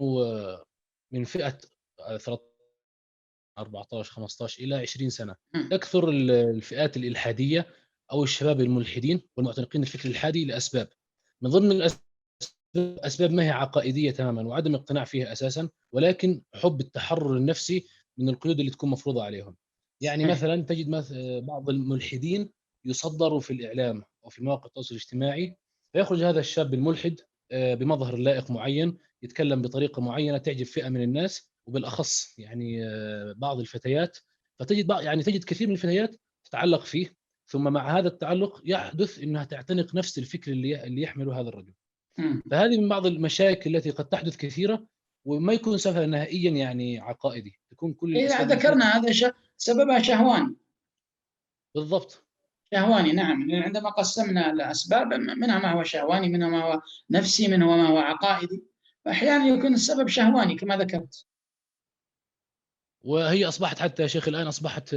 من فئة 14 15 إلى 20 سنة تكثر الفئات الإلحادية أو الشباب الملحدين والمعتنقين الفكر الإلحادي لأسباب. من ضمن الأسباب ما هي عقائدية تماما وعدم اقتناع فيها أساسا، ولكن حب التحرر النفسي من القيود اللي تكون مفروضة عليهم. مثلا تجد بعض الملحدين يصدروا في الإعلام أو في مواقع التواصل الاجتماعي، فيخرج هذا الشاب الملحد بمظهر لائق معين، يتكلم بطريقة معينة تعجب فئة من الناس، وبالأخص بعض الفتيات. فتجد تجد كثير من الفتيات تتعلق فيه، ثم مع هذا التعلق يحدث أنها تعتنق نفس الفكر اللي يحمله هذا الرجل. فهذه من بعض المشاكل التي قد تحدث كثيرة، وما يكون سببها نهائيا عقائدي، تكون كل
ذكرنا هذا سببها شهواني.
بالضبط،
شهواني. نعم. عندما قسمنا الأسباب، منها ما هو شهواني، منها ما هو نفسي، منها ما هو عقائدي، فأحيانا يكون السبب شهواني كما ذكرت.
وهي أصبحت حتى يا شيخ الآن أصبحت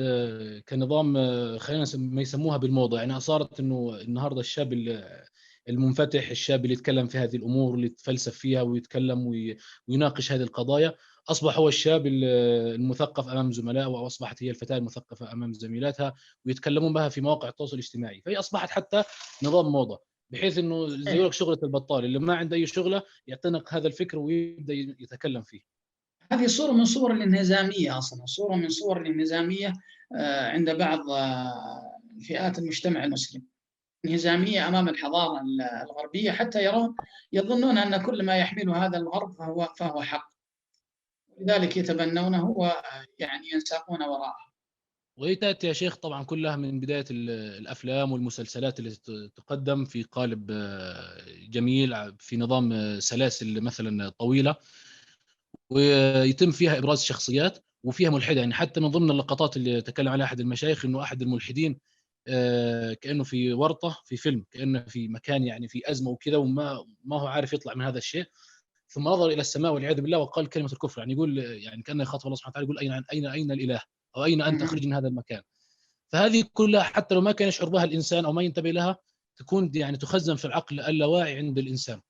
كنظام، خلينا ما يسموها بالموضة. صارت إنه النهاردة الشاب المنفتح، الشاب اللي يتكلم في هذه الأمور، اللي يتفلسف فيها ويتكلم ويناقش هذه القضايا، أصبح هو الشاب المثقف أمام زملائه، وأصبحت هي الفتاة المثقفة أمام زميلاتها، ويتكلمون بها في مواقع التواصل الاجتماعي. فهي أصبحت حتى نظام موضة، بحيث إنه زي يقول لك شغلة البطال، اللي ما عنده أي شغلة يعتنق هذا الفكر ويبدأ يتكلم فيه.
هذه صورة من صور الانهزامية، أصلا صورة من صور الانهزامية عند بعض فئات المجتمع المسلم، انهزامية أمام الحضارة الغربية، حتى يظنون أن كل ما يحمله هذا الغرب فهو حق، لذلك يتبنونه ينساقون وراءه.
وهي تأتي يا شيخ طبعا كلها من بداية الأفلام والمسلسلات اللي تقدم في قالب جميل، في نظام سلاسل مثلا طويلة، ويتم فيها إبراز شخصيات وفيها ملحدة. حتى من ضمن اللقطات اللي تكلم عليها أحد المشايخ إنه أحد الملحدين كأنه في ورطة في فيلم، كأنه في مكان في أزمة وكذا، وما هو عارف يطلع من هذا الشيء، ثم نظر إلى السماء والعياذ بالله وقال كلمة الكفر. يقول كأنه يخاطب الله سبحانه وتعالى، يقول أين الإله، أو أين أنت، أخرج من هذا المكان. فهذه كلها حتى لو ما كان يشعر بها الإنسان أو ما ينتبه لها، تكون تخزن في العقل اللاواعي عند الإنسان،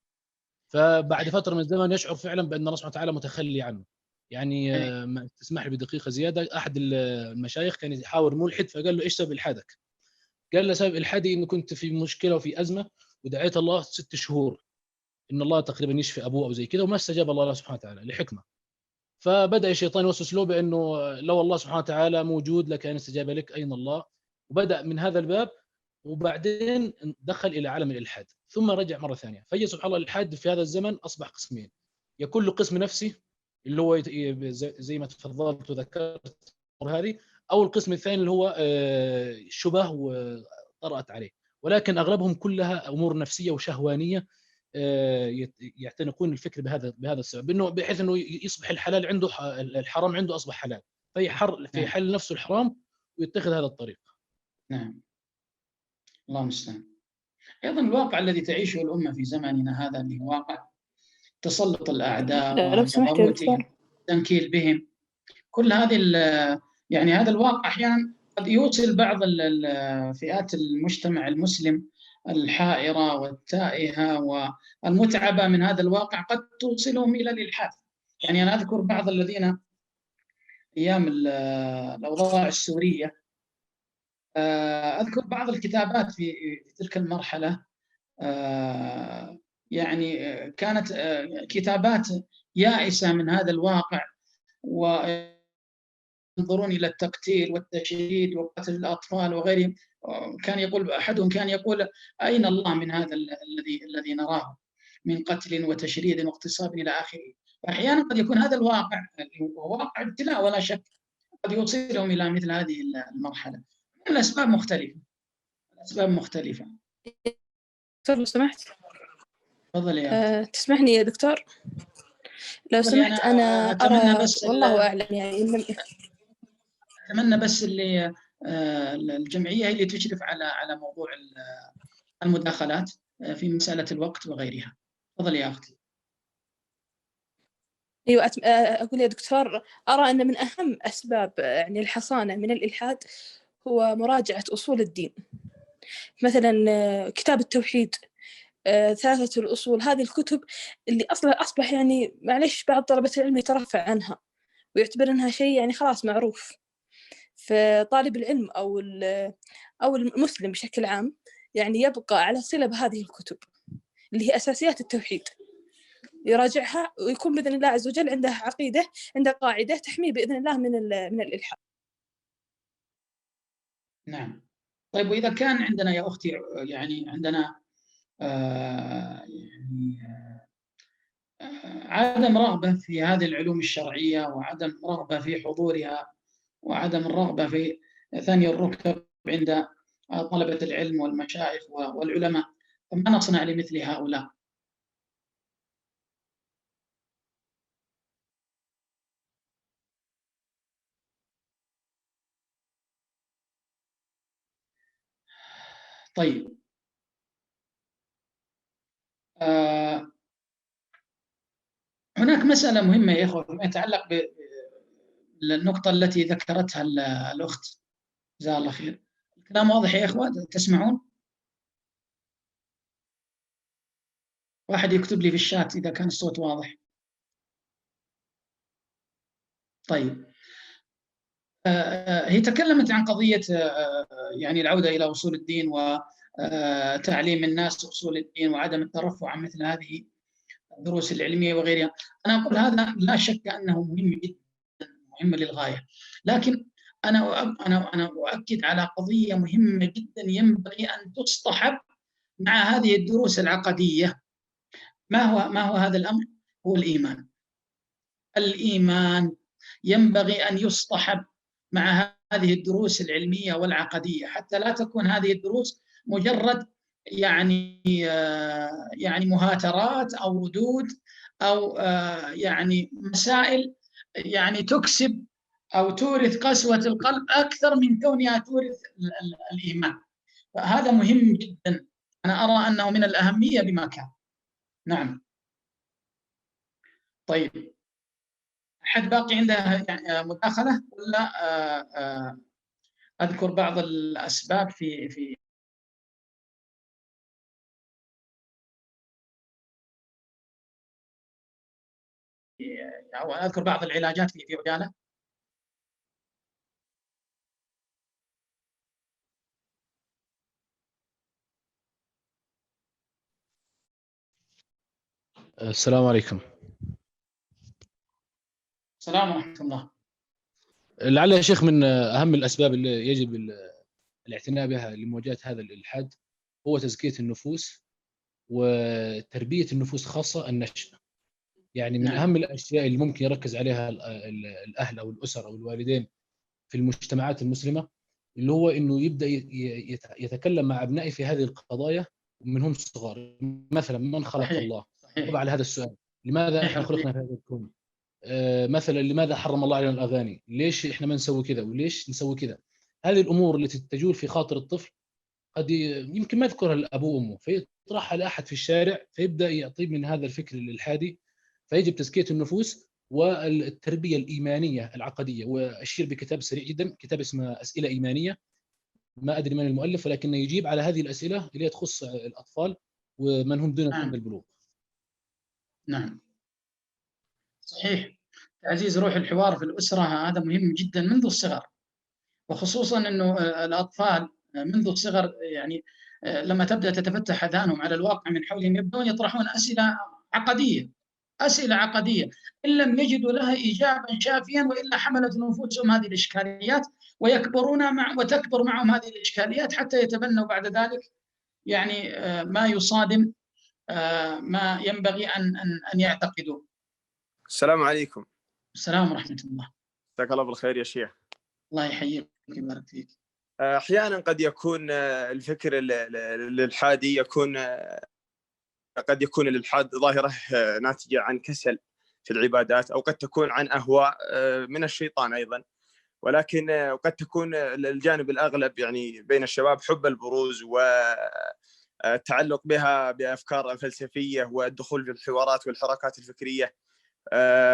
فبعد فترة من الزمن يشعر فعلا بأن الله سبحانه وتعالى متخلي عنه. تسمح لي بدقيقة زيادة، أحد المشايخ كان يحاور ملحد، فقال له إيش سبب إلحادك؟ قال له سبب إلحادي إنه كنت في مشكلة وفي أزمة، ودعيت الله 6 شهور إن الله تقريبا يشفي أبوه أو زي كذا، وما استجاب الله سبحانه وتعالى لحكمة. فبدأ الشيطان يوسوس له بأنه لو الله سبحانه وتعالى موجود لكان استجاب لك، أين الله؟ وبدأ من هذا الباب، وبعدين دخل إلى عالم الإلحاد، ثم رجع مرة ثانية. فجأة سبحان الله الإلحاد في هذا الزمن أصبح قسمين، يكون له قسم نفسي اللي هو زي ما تفضلت وذكرت هذه، أو القسم الثاني اللي هو شبه وطرأت عليه، ولكن أغلبهم كلها أمور نفسية وشهوانية، يعتنقون الفكر بهذا السبب، انه بحيث انه يصبح الحلال عنده الحرام عنده اصبح حلال، في حل نفسه الحرام ويتخذ هذا الطريق.
نعم. الله المستعان. أيضا الواقع الذي تعيشه الأمة في زماننا هذا، اللي هو واقع تسلط الأعداء
لو سمحت يا
وجبروتهم
دكتور.
والتنكيل بهم، كل هذه يعني هذا الواقع أحيانا قد يوصل بعض فئات المجتمع المسلم الحائرة والتائهة والمتعبة من هذا الواقع، قد توصلهم إلى الإلحاد. يعني أنا أذكر بعض الذين أيام الأوضاع السورية، أذكر بعض الكتابات في تلك المرحلة، يعني كانت كتابات يائسة من هذا الواقع، وينظرون إلى التقتيل والتشريد وقتل الأطفال وغيرهم. كان يقول أحدهم، كان يقول: أين الله من هذا الذي نراه من قتل وتشريد واغتصاب إلى آخره. فأحيانا قد يكون هذا الواقع واقع ابتلاء ولا شك، قد يوصلهم إلى مثل هذه المرحلة. الأسباب مختلفة، الأسباب مختلفة.
دكتور لو سمحت.
تفضل يا
تسمحني يا دكتور لو سمحت. أنا
أتمنى
أرى
بس
والله أعلم يعني
أتمنى بس اللي الجمعية هي اللي تشرف على موضوع المداخلات في مسألة الوقت وغيرها. تفضل يا أختي.
أيوة، أقول يا دكتور، أرى أن من أهم أسباب يعني الحصانة من الإلحاد هو مراجعة أصول الدين. مثلا كتاب التوحيد، ثلاثة الأصول، هذه الكتب اللي أصلا أصبح يعني معلش بعض طلبة العلم يترفع عنها ويعتبر أنها شيء يعني خلاص معروف. فطالب العلم أو المسلم بشكل عام يعني يبقى على صلة بهذه الكتب اللي هي أساسيات التوحيد، يراجعها ويكون بإذن الله عز وجل عنده عقيدة، عنده قاعدة تحميه بإذن الله من الإلحاد.
نعم. طيب، وإذا كان عندنا يا أختي يعني عندنا يعني عدم رغبة في هذه العلوم الشرعية، وعدم رغبة في حضورها، وعدم الرغبة في ثني الركب عند طلبة العلم والمشايخ والعلماء، فما نصنع لمثل هؤلاء؟ طيب، هناك مسألة مهمة يا إخوة فيما يتعلق بالنقطة التي ذكرتها الأخت، جزاها الله خير. الكلام واضح يا إخوة؟ تسمعون؟ واحد يكتب لي في الشات إذا كان الصوت واضح. طيب، هي تكلمت عن قضية يعني العودة إلى أصول الدين وتعليم الناس أصول الدين وعدم الترفع عن مثل هذه الدروس العلمية وغيرها. أنا أقول هذا لا شك أنه مهم جدا، مهم للغاية، لكن أنا أؤكد على قضية مهمة جدا ينبغي أن تصطحب مع هذه الدروس العقدية. ما هو هذا الأمر؟ هو الإيمان. الإيمان ينبغي أن يصطحب مع هذه الدروس العلمية والعقدية، حتى لا تكون هذه الدروس مجرد يعني مهاترات أو ردود أو يعني مسائل يعني تكسب أو تورث قسوة القلب أكثر من كونها تورث الإيمان. فهذا مهم جدا، أنا أرى أنه من الأهمية بمكان. نعم. طيب، أحد باقي عنده يعني مداخلة ولا أذكر بعض الأسباب في أو أذكر بعض العلاجات في عجالة؟
السلام عليكم.
السلام ورحمة الله.
لعل يا شيخ من أهم الأسباب اللي يجب الاعتناء بها لمواجهة هذا الإلحاد هو تزكية النفوس وتربية النفوس، خاصة النشء. يعني من أهم الأشياء اللي ممكن يركز عليها الأهل أو الأسر أو الوالدين في المجتمعات المسلمة، اللي هو إنه يبدأ يتكلم مع أبنائه في هذه القضايا من هم صغار. مثلا من خلق
صحيح.
الله؟
صحيح.
طبعا على هذا السؤال، لماذا احنا خلقنا في هذا الكون؟ مثلا لماذا حرم الله علينا الأغاني؟ ليش احنا ما نسوي كذا وليش نسوي كذا؟ هذه الأمور التي تجول في خاطر الطفل قد يمكن ما يذكرها الأبو وأمه، فيطرحها لأحد في الشارع فيبدأ يعطيه من هذا الفكر الإلحادي، فيجب تزكية النفوس والتربية الإيمانية العقدية. وأشير بكتاب سريع جدا، كتاب اسمه أسئلة إيمانية، ما أدري من المؤلف، ولكنه يجيب على هذه الأسئلة اللي تخص الأطفال ومن هم دون سن البلوغ.
نعم صحيح. تعزيز روح الحوار في الأسرة هذا مهم جدا منذ الصغر، وخصوصا أنه الأطفال منذ الصغر يعني لما تبدأ تتفتح أذهانهم على الواقع من حولهم يبدون يطرحون أسئلة عقدية إن لم يجدوا لها إجابة شافيا، وإلا حملت نفوسهم هذه الإشكاليات وتكبر معهم هذه الإشكاليات حتى يتبنوا بعد ذلك يعني ما يصادم ما ينبغي أن يعتقدوا.
السلام عليكم.
السلام ورحمة الله.
جزاك الله بالخير يا شيخ.
الله يحييك ويبارك فيك.
أحيانا قد يكون الفكر الإلحادي قد يكون الإلحاد ظاهرة ناتجة عن كسل في العبادات، أو قد تكون عن أهواء من الشيطان أيضا، ولكن قد تكون الجانب الأغلب يعني بين الشباب حب البروز والتعلق بها بأفكار فلسفية والدخول في الحوارات والحركات الفكرية،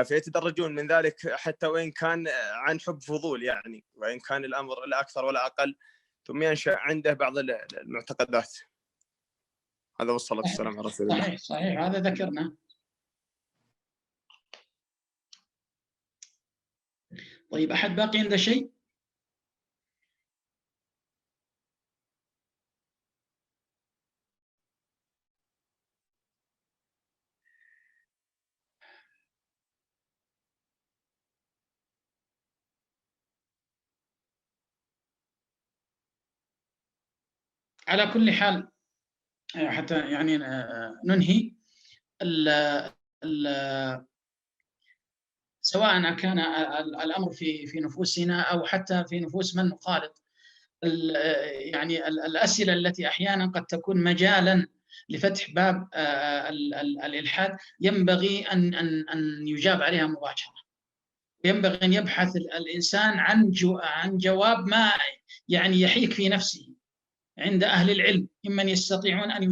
فيتدرجون من ذلك حتى وإن كان عن حب فضول يعني، وإن كان الأمر لا أكثر ولا أقل، ثم ينشأ عنده بعض المعتقدات. هذا والصلاة والسلام على رسول الله.
صحيح هذا ذكرنا. طيب أحد باقي عنده شيء؟ على كل حال حتى يعني ننهي سواء كان الأمر في نفوسنا أو حتى في نفوس من نخالط، يعني الأسئلة التي أحيانا قد تكون مجالا لفتح باب الإلحاد ينبغي أن يجاب عليها مباشرة، ينبغي أن يبحث الإنسان عن جواب ما يعني يحيك في نفسه عند أهل العلم، ممن يستطيعون أن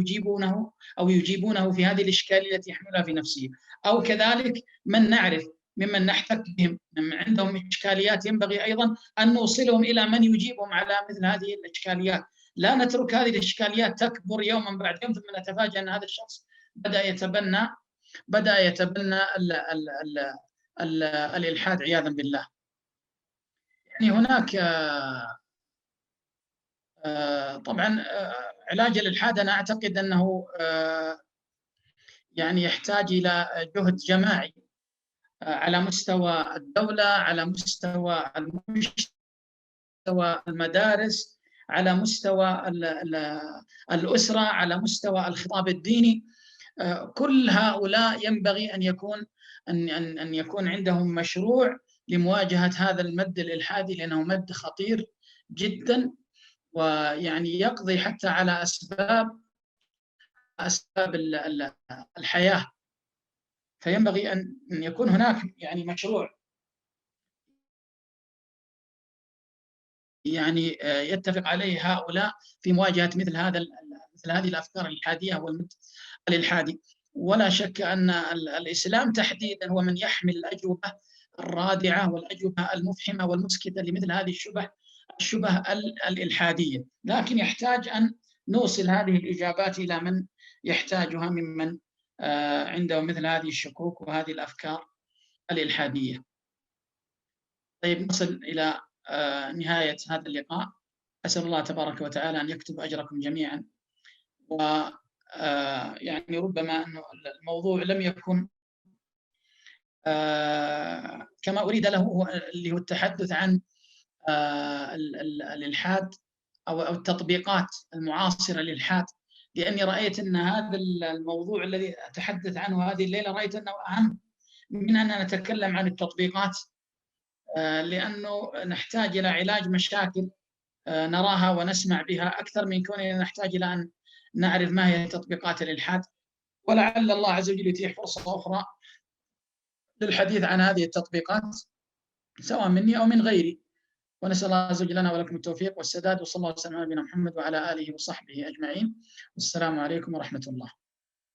يجيبونه في هذه الإشكالية التي يحملها في نفسه، أو كذلك من نعرف ممن نحتك بهم عندهم إشكاليات ينبغي أيضا أن نوصلهم إلى من يجيبهم على مثل هذه الإشكاليات. لا نترك هذه الإشكاليات تكبر يوما بعد يوم ثم نتفاجأ أن هذا الشخص بدأ يتبنى الإلحاد عياذا بالله. يعني هناك طبعا علاج الإلحاد أنا أعتقد أنه يعني يحتاج إلى جهد جماعي على مستوى الدولة، على مستوى المدارس، على مستوى الأسرة، على مستوى الخطاب الديني. كل هؤلاء ينبغي أن يكون عندهم مشروع لمواجهة هذا المد الإلحادي، لأنه مد خطير جدا، ويعني يقضي حتى على أسباب الحياة. فينبغي أن يكون هناك يعني مشروع يعني يتفق عليه هؤلاء في مواجهة مثل هذه الأفكار الإلحادية والمد الإلحادي. ولا شك أن الإسلام تحديدا هو من يحمل الأجوبة الرادعة والأجوبة المفحمة والمسكتة لمثل هذه الشبه الإلحادية، لكن يحتاج أن نوصل هذه الإجابات إلى من يحتاجها ممن عنده مثل هذه الشكوك وهذه الأفكار الإلحادية. طيب نصل إلى نهاية هذا اللقاء. أسأل الله تبارك وتعالى أن يكتب أجركم جميعا، ويعني ربما أن الموضوع لم يكن كما أريد له، اللي هو التحدث عن الإلحاد أو التطبيقات المعاصرة للإلحاد، لأني رأيت أن هذا الموضوع الذي أتحدث عنه هذه الليلة رأيت أنه أهم من أن نتكلم عن التطبيقات، لأنه نحتاج إلى علاج مشاكل نراها ونسمع بها أكثر من كوننا نحتاج إلى أن نعرف ما هي تطبيقات الإلحاد. ولعل الله عز وجل يتيح فرصة أخرى للحديث عن هذه التطبيقات سواء مني أو من غيري. ونسأل الله عز وجل لنا ولكم التوفيق والسداد، وصلى الله وسلم على نبينا محمد وعلى آله وصحبه أجمعين. والسلام عليكم ورحمة الله.